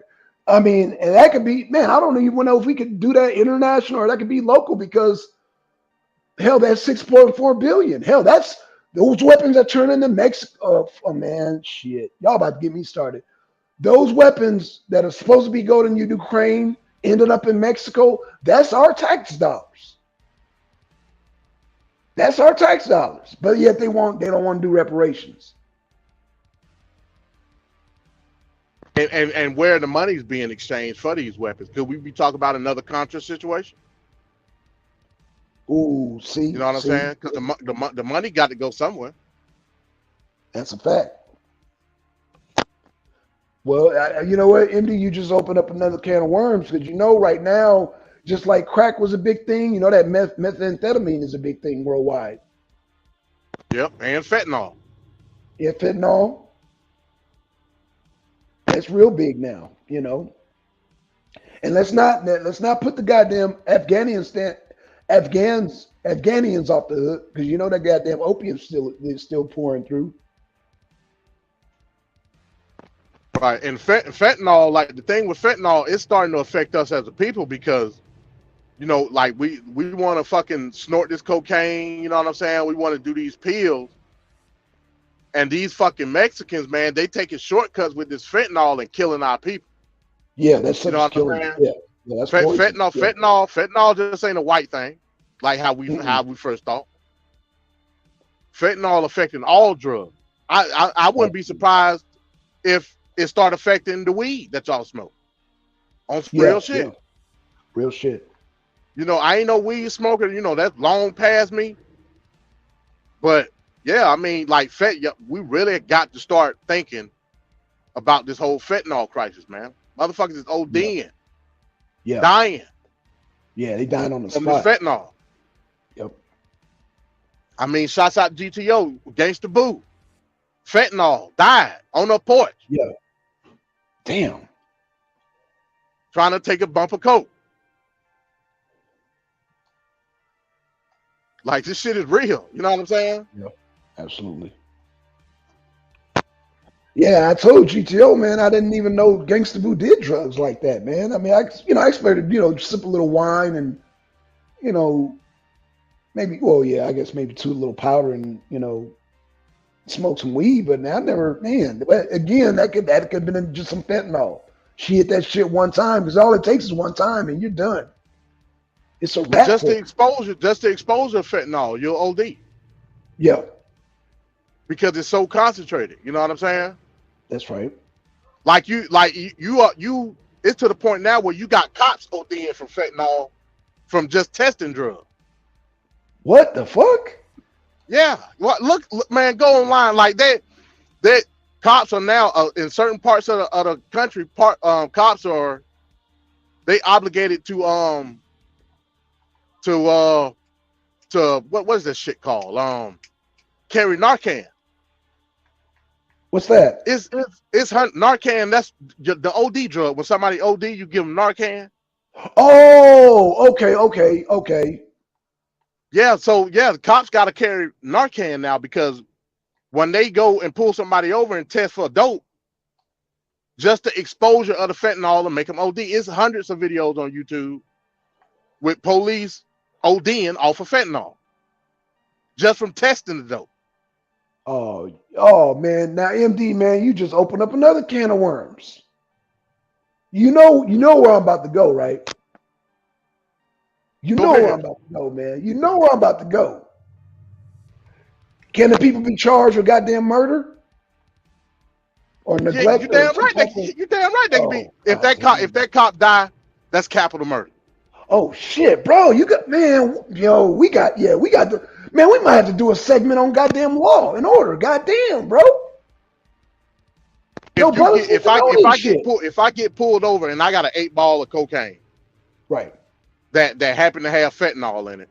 I mean, and that could be, man, I don't even know if we could do that international or that could be local because hell, that's 6.4 billion. Hell, that's those weapons that turn into Mexico. Oh man, shit. Y'all about to get me started. Those weapons that are supposed to be going to Ukraine ended up in Mexico. That's our tax dollars. That's our tax dollars. But yet they don't want to do reparations. And where the money's being exchanged for these weapons. Could we be talking about another Contra situation? Ooh, You see, know what I'm see, saying? Because the money got to go somewhere. that's a fact. Well, you know what, MD, you just opened up another can of worms because right now, just like crack was a big thing, that methamphetamine is a big thing worldwide. Yep, and fentanyl. Yeah, fentanyl, that's real big now. And let's not put the goddamn Afghanians off the hook because that goddamn opium is still pouring through. Right, and fentanyl, like the thing with fentanyl, it's starting to affect us as a people because like we want to fucking snort this cocaine. You know what I'm saying? We want to do these pills, and these fucking Mexicans, man, they taking shortcuts with this fentanyl and killing our people. Yeah, that You stuff know is what I'm killing. saying? Yeah, that's poison. Yeah. Fentanyl just ain't a white thing, like how we first thought. Fentanyl affecting all drugs. I wouldn't be surprised if it start affecting the weed that y'all smoke on some real Yeah, shit. real shit. I ain't no weed smoker. That's long past me. But yeah, I mean, like, we really got to start thinking about this whole fentanyl crisis, man. Motherfuckers is Yeah. ODing, Yeah. dying Yeah. They dying on the from this spot. fentanyl. Yep. I mean, shots out GTO, Gangsta Boo, fentanyl, died on the porch Yeah. Damn. trying to take a bump of coke. Like, this shit is real. You know what I'm saying? Yep. Absolutely. Yeah, I told GTO, man, I didn't even know Gangsta Boo did drugs like that, man. I mean, I expected, sip a little wine and, you know, maybe, well, yeah, I guess maybe two little powder and, smoke some weed, but I never, man, but again, that could have been just some fentanyl. She hit that shit one time because all it takes is one time and you're done. It's a But wrap just for the her. exposure of fentanyl, you'll OD Yeah, because it's so concentrated. You know what I'm saying? that's right. You. It's to the point now where you got cops ODing from fentanyl from just testing drugs. What the fuck? Yeah. What? Look, man, go online. Like that. Cops are now in certain parts of the country. Cops are they obligated to what is this shit called? Carry Narcan. What's that? It's Narcan. That's the OD drug. When somebody OD, you give them Narcan. Oh, okay. Yeah, so yeah, the cops got to carry Narcan now because when they go and pull somebody over and test for dope, just the exposure of the fentanyl will make them OD. It's hundreds of videos on YouTube with police ODing off of fentanyl just from testing the dope. Oh man. Now MD, man, you just opened up another can of worms. You know where I'm about to go, right? You Go know where ahead. I'm about to go, man. You know where I'm about to go. Can the people be charged with goddamn murder or Yeah, neglect you or damn some right. type of? You damn right. They can be Oh, if that cop die, that's capital murder. oh shit, bro! You got man, we got the man. We might have to do a segment on goddamn law and order. Goddamn, bro. Yo, If you brothers get need to know this shit. if I get pulled over and I got an 8 ball of cocaine Right. that happen to have fentanyl in it,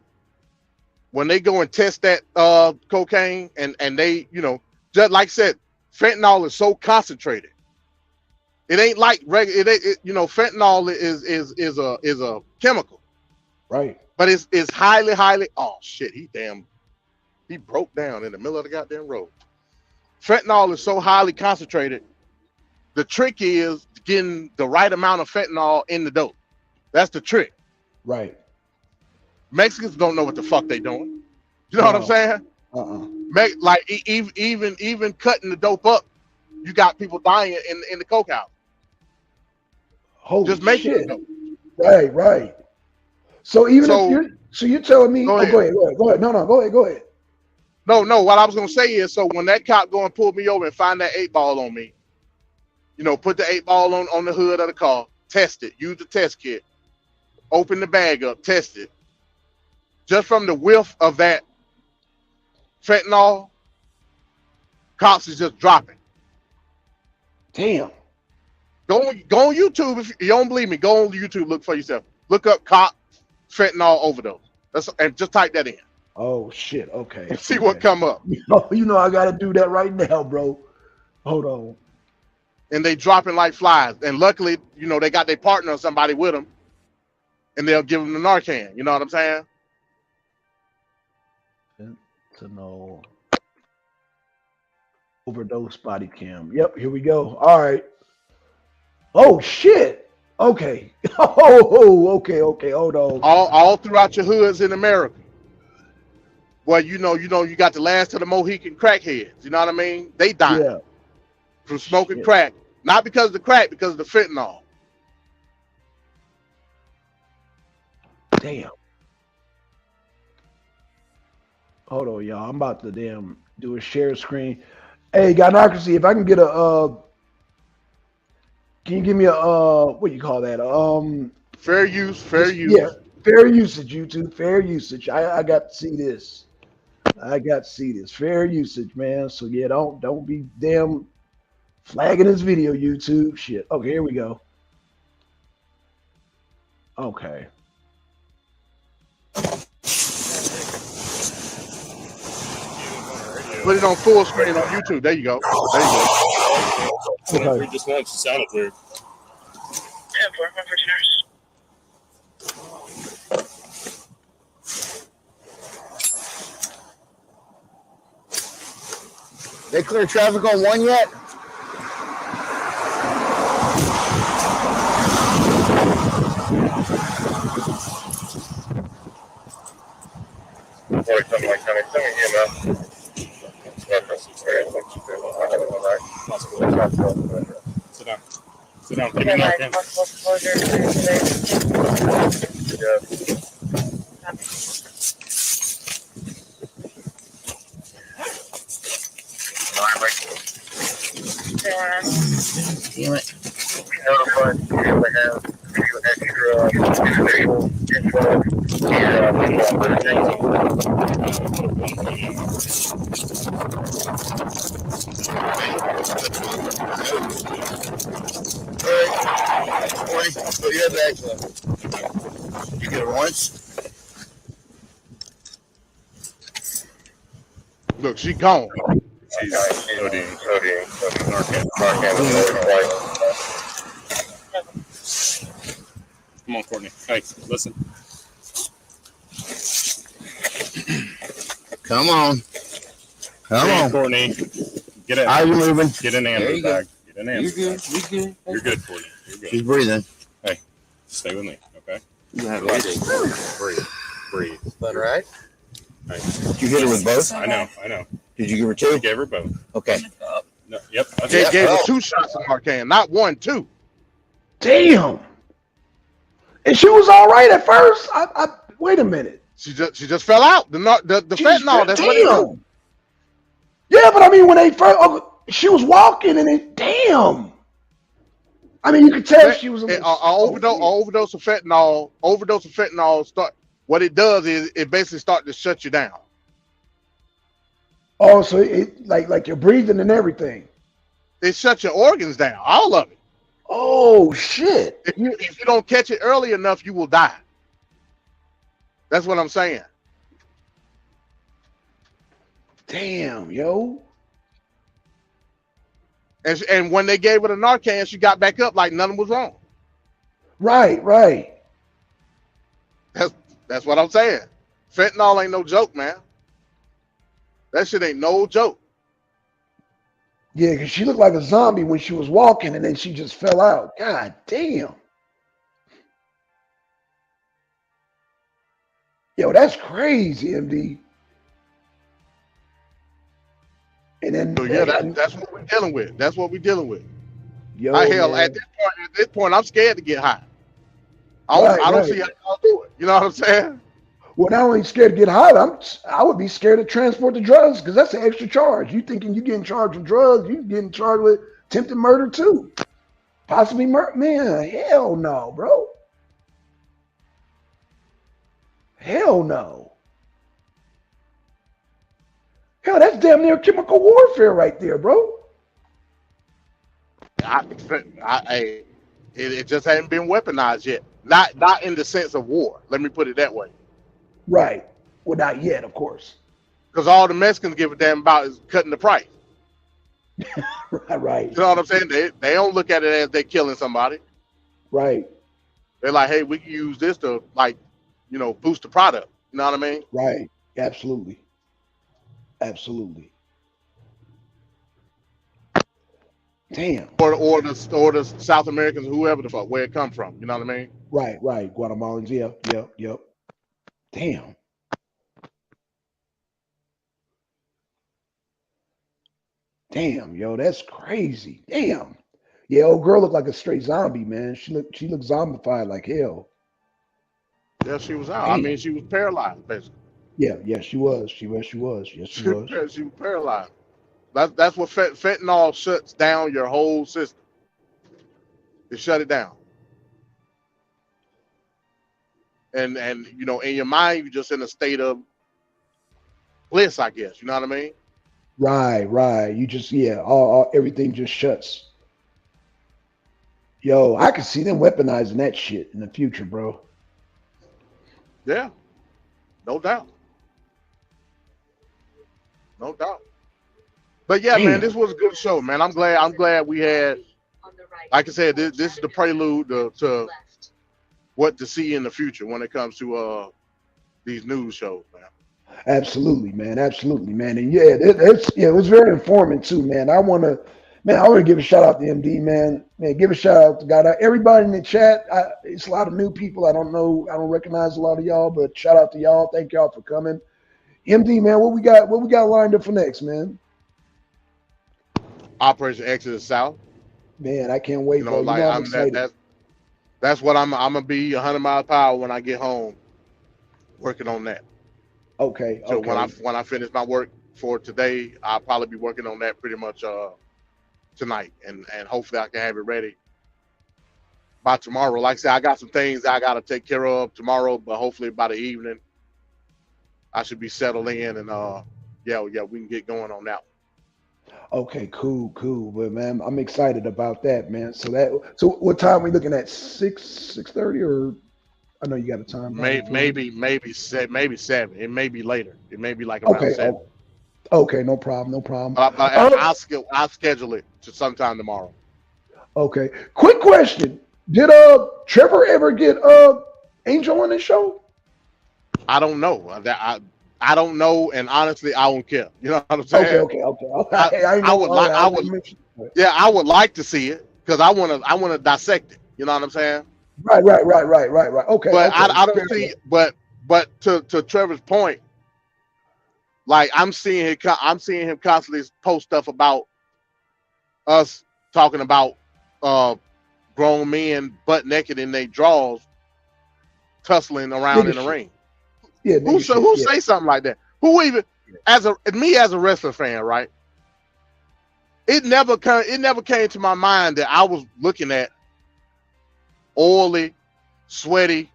when they go and test that cocaine and they just like I said, fentanyl is so concentrated. It ain't like regular. Fentanyl is a chemical, Right. but it's highly. Oh shit, he broke down in the middle of the goddamn road. Fentanyl is so highly concentrated. The trick is getting the right amount of fentanyl in the dope. That's the trick. Right. Mexicans don't know what the fuck they doing. You know what I'm saying? Like even cutting the dope up, you got people dying in the coke house. Holy Just making shit. the dope. Right. So you're telling me? Go Oh, ahead. go ahead. No, go ahead. No. What I was gonna say is, so when that cop go and pull me over and find that 8 ball on me, put the 8 ball on the hood of the car, test it, use the test kit, open the bag up, test it. Just from the whiff of that fentanyl, cops is just dropping. Damn. Go on YouTube if you don't believe me. Go on YouTube, look for yourself. Look up cop fentanyl overdose. And just type that in. Oh shit. Okay. And see what come up. I gotta do that right now, bro. Hold on. And they dropping like flies. And luckily, they got their partner or somebody with them, and they'll give them the Narcan. You know what I'm saying? Fentanyl overdose body cam. Yep. Here we go. All right. Oh shit. Okay. Okay. Hold on. All throughout your hoods in America. Well, you got the last of the Mohican crackheads. You know what I mean? They dying. Yeah. From smoking crack. Not because of the crack, because of the fentanyl. Damn. Hold on, y'all. I'm about to do a share screen. Hey, Gynocracy, if I can get can you give me what do you call that? Fair use. Yeah, fair usage, YouTube. Fair usage. I got to see this. Fair usage, man. So yeah, don't be damn Flagging this video, YouTube. Shit. Okay, here we go. Okay. Put it on full screen on YouTube. There you go. There you go. Okay. We just once sounded weird. Yeah, for nurse. They clear traffic on 1 yet? Or something like that. Send me an email. Sit down. Sit down. Give me an arcane. Yeah. Damn it. Alright. So you have bags left. You get it once? Look, she gone. She's ODing. Narcan. Come on, Courtney. Hey, listen. Come on. Come on. Courtney. Get in. How are you moving? Get in Amber's bag. Get in Amber's You're good. bag. You're good. You're good, Courtney. You're good. She's breathing. Stay with me, okay? You have Breathe. Breathe. But right? Hey. Did you hit her with both? I know. Did you give her I two? gave her both. Okay. No, yep. That's They it. gave her 2 shots of Narcan, not 1, 2. Damn. And she was all right at first. I wait a minute. She just fell out. The fentanyl. That's what it do. Damn. Yeah, but I mean, when they first, she was walking, and it, damn. I mean, you could tell she was a little. Overdose of fentanyl. Overdose of fentanyl. What it does is it basically starts to shut you down. Oh, so it like you're breathing and everything. It shuts your organs down. All of it. Oh shit! If you don't catch it early enough, you will die. That's what I'm saying. Damn, yo. And when they gave her the Narcan, she got back up like nothing was wrong. Right. That's what I'm saying. Fentanyl ain't no joke, man. That shit ain't no joke. Yeah, because she looked like a zombie when she was walking, and then she just fell out. God damn. Yo, that's crazy, MD. And then So yeah, that's what we're dealing with. That's what we're dealing with. yo, Hell, man. at this point, I'm scared to get high. I don't see how y'all do it. You know what I'm saying? Well, not only scared to get high, I would be scared to transport the drugs because that's an extra charge. You thinking you getting charged with drugs? You getting charged with attempted murder too, possibly murder? Man, hell no, bro. Hell no. Hell, that's damn near chemical warfare right there, bro. It just hasn't been weaponized yet. Not in the sense of war. Let me put it that way. Right. Well, not yet, of course. Because all the Mexicans give a damn about is cutting the price. Right. You know what I'm saying? They don't look at it as they're killing somebody. Right. They're like, hey, we can use this to boost the product. You know what I mean? Right. Absolutely. Absolutely. Damn. Or the South Americans, whoever the fuck, where it come from. You know what I mean? Right. Guatemalans. Yep. Damn. Damn, yo, that's crazy. Damn. Yeah, old girl looked like a straight zombie, man. She looked zombified like hell. Yeah, she was out. Damn. I mean, she was paralyzed, basically. Yeah, she was. Yes, she was. Yes, she was. She was paralyzed. That's what fentanyl shuts down your whole system. It shut it down. And in your mind, you're just in a state of bliss, I guess. You know what I mean? Right. You just everything just shuts. Yo, I could see them weaponizing that shit in the future, bro. Yeah, no doubt, no doubt. But yeah, man, Damn. this was a good show, man. I'm glad we had. Like I said, this is the prelude to what to see in the future when it comes to these news shows, man. Absolutely, man. And it was very informative too, man. I want to give a shout out to MD, man. Man, give a shout out to God. Everybody in the chat. It's a lot of new people. I don't know. I don't recognize a lot of y'all, but shout out to y'all. Thank y'all for coming. MD, man, what we got? What we got lined up for next, man? Operation Exodus South. Man, I can't wait, You know, bro. You like know I'm I'm that excited. that's what I'm gonna be 100 miles per hour when I get home, working on that. Okay, So okay. when I finish my work for today, I'll probably be working on that pretty much tonight, and hopefully I can have it ready by tomorrow. Like I said, I got some things I gotta take care of tomorrow, but hopefully by the evening I should be settled in, and yeah, we can get going on that Okay, cool. But man, I'm excited about that, man. So what time we looking at? 6:30, or I know you got a time one. probably for it. Maybe 7. It may be later. It may be like around Okay, 7. okay, no problem, no problem. But I'll schedule it to sometime tomorrow. Okay. Quick question. Did Trevor ever get Angel on his show? I don't know that I don't know, and honestly, I don't care. You know what I'm Okay, saying? okay. I I know. would All like right, I I want would to mention it. yeah I would like to see it because I wanna dissect it. You know what I'm saying? Right. But Okay. I don't Fair enough. see but to Trevor's point, like I'm seeing him constantly post stuff about us talking about uh grown men butt naked in their drawers tussling around Nigga in the shit. ring. Yeah, nigga shit. Who Yeah. say something like that? Who even as a wrestler fan, right? It never came to my mind that I was looking at oily, sweaty,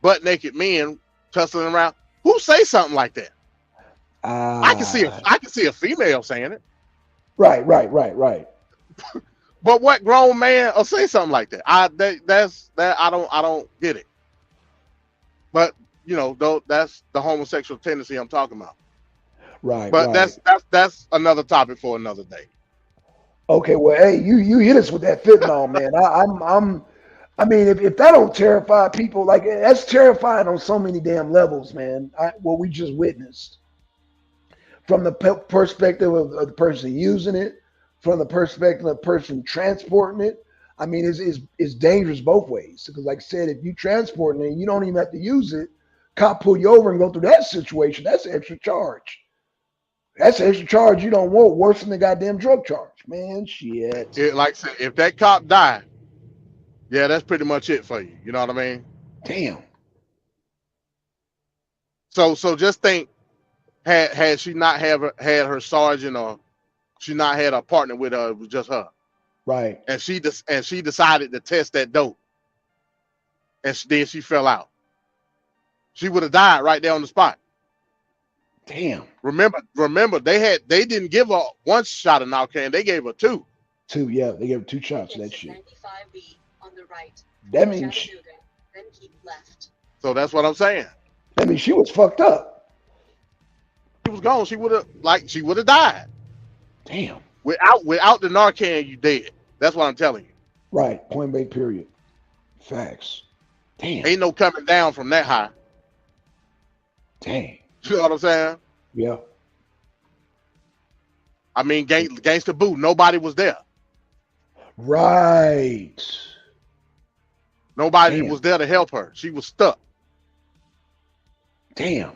butt naked men tussling around. Who say something like that? Ah. I can see a female saying it, Right. but what grown man will say something like that? I don't get it. But you know, though that's the homosexual tendency I'm talking about. But Right. that's another topic for another day. Okay. Well, hey, you hit us with that fentanyl, man. I mean, if that don't terrify people, like that's terrifying on so many damn levels, man. What we just witnessed, from the perspective of the person using it, from the perspective of the person transporting it. I mean, it's dangerous both ways. Because, like I said, if you transporting it, you don't even have to use it. Cop pull you over and go through that situation. That's an extra charge. That's an extra charge you don't want. Worse than the goddamn drug charge, man. Shit. Like I said, if that cop died, yeah, that's pretty much it for you. You know what I mean? Damn. So just think, had she not had her sergeant, or she not had a partner with her, it was just her, Right. and she decided to test that dope, and then she fell out. She would have died right there on the spot. Damn. Remember, they didn't give her one shot of Narcan, they gave her 2. Two. Yeah, they gave her 2 shots of that shit. 95B on the right. That means Chattanooga, then keep left. So that's what I'm saying. she was fucked up. She was gone. She would have died. Damn. Without the Narcan, you dead. That's what I'm telling you. Right. Point blank. Period. Facts. Damn. Ain't no coming down from that high. Dang. You know what I'm saying? Yeah. I mean, Gangsta Boo, nobody was there. Right. Nobody Damn. was there to help her. She was stuck, Damn.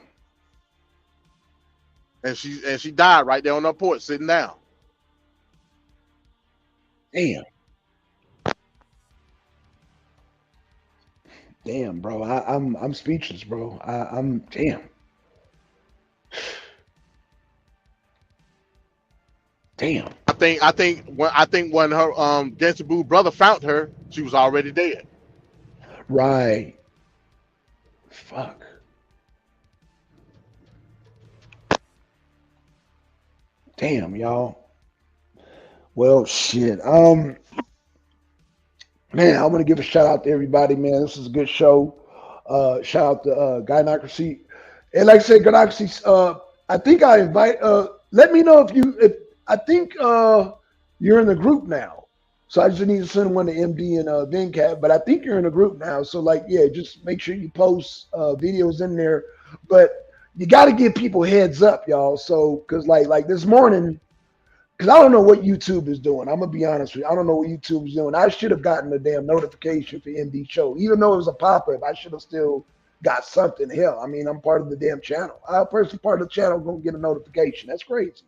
and she died right there on her porch, sitting down. Damn. Damn, bro. I'm speechless, bro. I'm damn. Damn. I think when her Gangsta Boo brother found her, she was already dead. Right. Fuck. Damn, y'all. Well, shit. Man, I want to give a shout out to everybody, man. This is a good show. Shout out to Gynocracy. And like I said, Gynocracy, I think I invite let me know if I think you're in the group now. So I just need to send one to MD and VinCat, but I think you're in a group now. So like, yeah, just make sure you post videos in there. But you got to give people heads up, y'all. So because like this morning, because I don't know what YouTube is doing. I'm gonna be honest with you. I don't know what YouTube is doing. I should have gotten a damn notification for MD show, even though it was a pop-up. I should have still got something. Hell, I mean, I'm part of the damn channel. I person part of the channel gonna get a notification. That's crazy.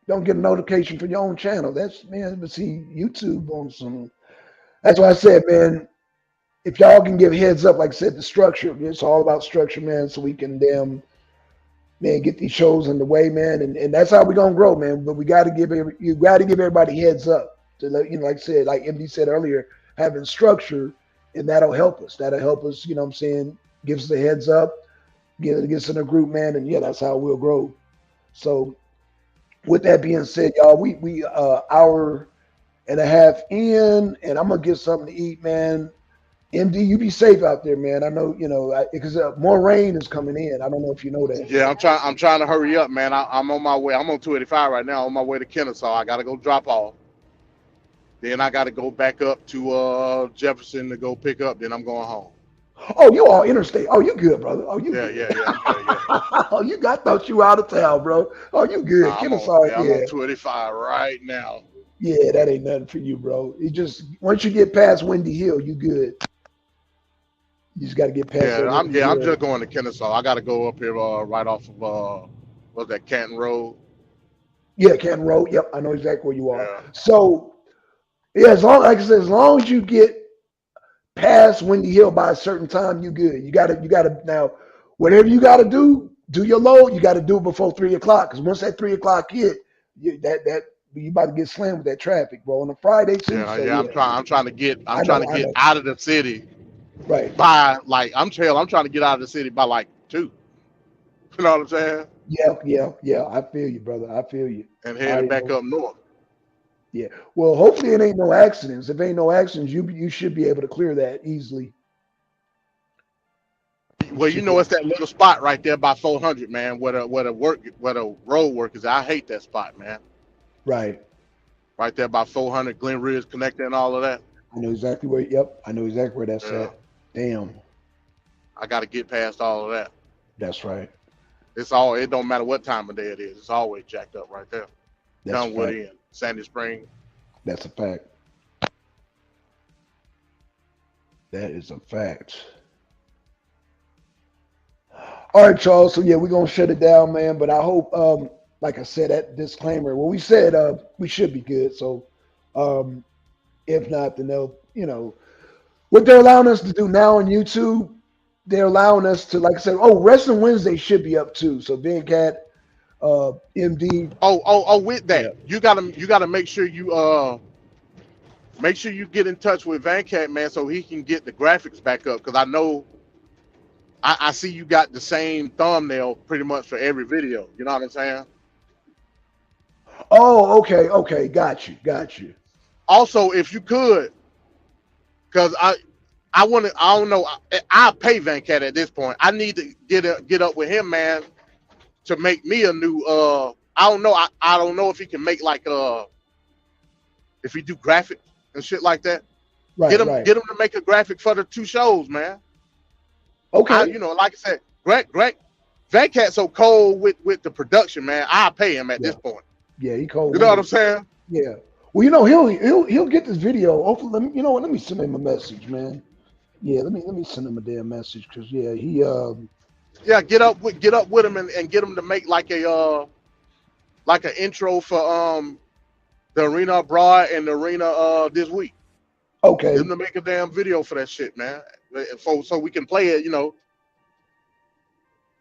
Don't get a notification for your own channel. That's man. But see, YouTube on some. That's why I said, man. If y'all can give heads up, like I said, the structure. It's all about structure, man. So we can damn man, get these shows in the way, man, and that's how we're gonna grow, man. But we got to you got to give everybody heads up to let you know, like I said, like MD said earlier, having structure, and that'll help us. That'll help us. You know what I'm saying? Gives us a heads up, get us in a group, man, and yeah, that's how we'll grow. So, with that being said, y'all, we hour and a half in, and I'm gonna get something to eat, man. MD, you be safe out there, man. I know, you know, because more rain is coming in. I don't know if you know that. Yeah, I'm trying to hurry up, man. I'm on my way. I'm on 285 right now, on my way to Kennesaw. I gotta go drop off. Then I gotta go back up to Jefferson to go pick up. Then I'm going home. Oh, you all interstate. Oh, you good, brother. Oh, you Yeah, good. yeah, yeah. I'm good. Yeah. Oh, you got thought you were out of town, bro. Oh, you good. Nah, Kennesaw, I'm yeah. on 285 right now. Yeah, that ain't nothing for you, bro. You just once you get past Windy Hill, you good. You just got to get past that Windy I'm Hill. just going to Kennesaw. I gotta go up here right off of what's that, Canton Road? Yeah, Canton Road. Yep, I know exactly where you are. Yeah. So yeah, as long like I said, as long as you get past Windy Hill by a certain time, you good. You gotta now, whatever you gotta do your load. You gotta do it before 3 o'clock. Because once that 3 o'clock hit, that you about to get slammed with that traffic, bro. On a Friday too. Yeah, So yeah. yeah, I'm trying to get I know. out of the city Right. by like I'm trying to get out of the city by like 2. You know what I'm saying? Yeah. I feel you, brother. I feel you. And I headed already back know. up north. Yeah. Well, hopefully it ain't no accidents. If ain't no accidents, you should be able to clear that easily. You Well, you should know, be. it's that little spot right there by 400, man, where the road work is. I hate that spot, man. Right. Right there by 400, Glen Ridge connector and all of that. I know exactly where. Yep. I know exactly where that's Yeah, at. Damn. I got to get past all of that. That's right. It don't matter what time of day it is. It's always jacked up right there. That's a fact. Dunwoody and Sandy Spring. That's a fact. That is a fact. All right, Charles. So yeah, we're gonna shut it down, man. But I hope, like I said, that disclaimer. Well, we said we should be good. So um, if not, then they'll, what they're allowing us to do now on YouTube. They're allowing us to, like I said, Wrestling Wednesday should be up too. So Ben Cat, MD, With yeah, that, you gotta make sure you get in touch with Van Cat, man, so he can get the graphics back up. Because I know I see you got the same thumbnail pretty much for every video. You know what I'm saying? Oh, okay, got you. Also, if you could, because I don't know, I'll pay Van Cat at this point. I need to get up with him, man, to make me a new I don't know, I don't know if he can make like if he do graphics and shit like that. Right, Get him to make a graphic for the 2 shows, man. okay, Like I said, Greg Van Cat so cold with the production, man. I'll pay him at yeah, this point. yeah, he cold. You know what I'm saying? Yeah. Well, he'll get this video. Hopefully, let me send him a message, man. Yeah, let me send him a damn message because yeah, he Yeah, get up with him and get him to make like an intro for the arena abroad and the arena this week. okay, Get him to make a damn video for that shit, man. So we can play it,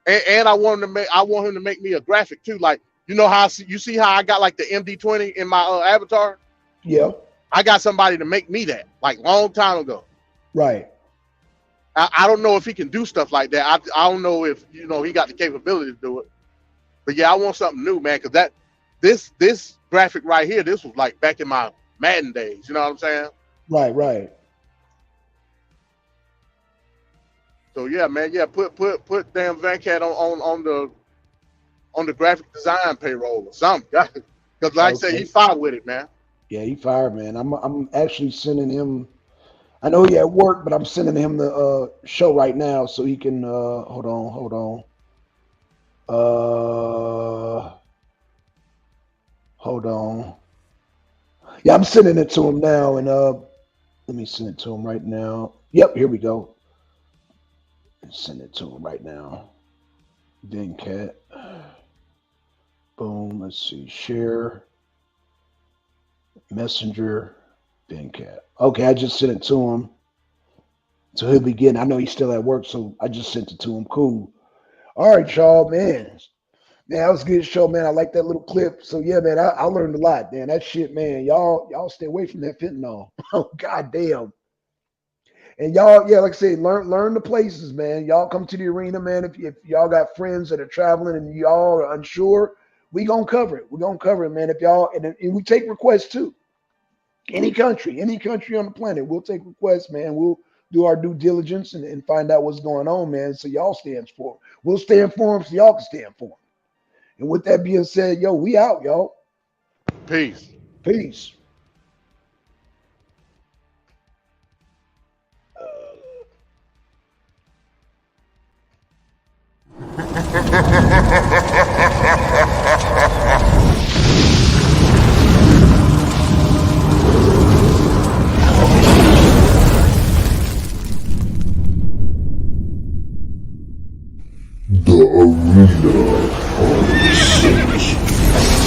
And I want him to make me a graphic too. Like, you know how you see how I got like the MD20 in my avatar? yeah, I got somebody to make me that like long time ago. right. I don't know if he can do stuff like that. I don't know if he got the capability to do it. But yeah, I want something new, man, because this graphic right here, this was like back in my Madden days. You know what I'm saying? Right. So yeah, man, yeah, put damn Vancat on the graphic design payroll or something. Because like I said, he Okay. fought with it, man. Yeah, he fired, man. I'm actually sending him. I know he at work, but I'm sending him the show right now so he can. Hold on. Hold on. Yeah, I'm sending it to him now, and let me send it to him right now. Yep, here we go. Send it to him right now. Venkat. Boom. Let's see. Share. Messenger. Venkat. Okay, I just sent it to him. So he'll be getting. I know he's still at work, so I just sent it to him. Cool. All right, y'all, man. Man, that was a good show, man. I like that little clip. So yeah, man, I learned a lot, man. That shit, man. Y'all stay away from that fentanyl. Oh, goddamn. And y'all, yeah, like I said, learn the places, man. Y'all come to the arena, man. If y'all got friends that are traveling and y'all are unsure, we gonna cover it. We gonna cover it, man. If y'all and we take requests too. Any country on the planet, we'll take requests, man. We'll do our due diligence and find out what's going on, man. So y'all stand for 'em. We'll stand for them so y'all can stand for them. And with that being said, yo, we out, y'all. Peace. Peace. The Arena of Six.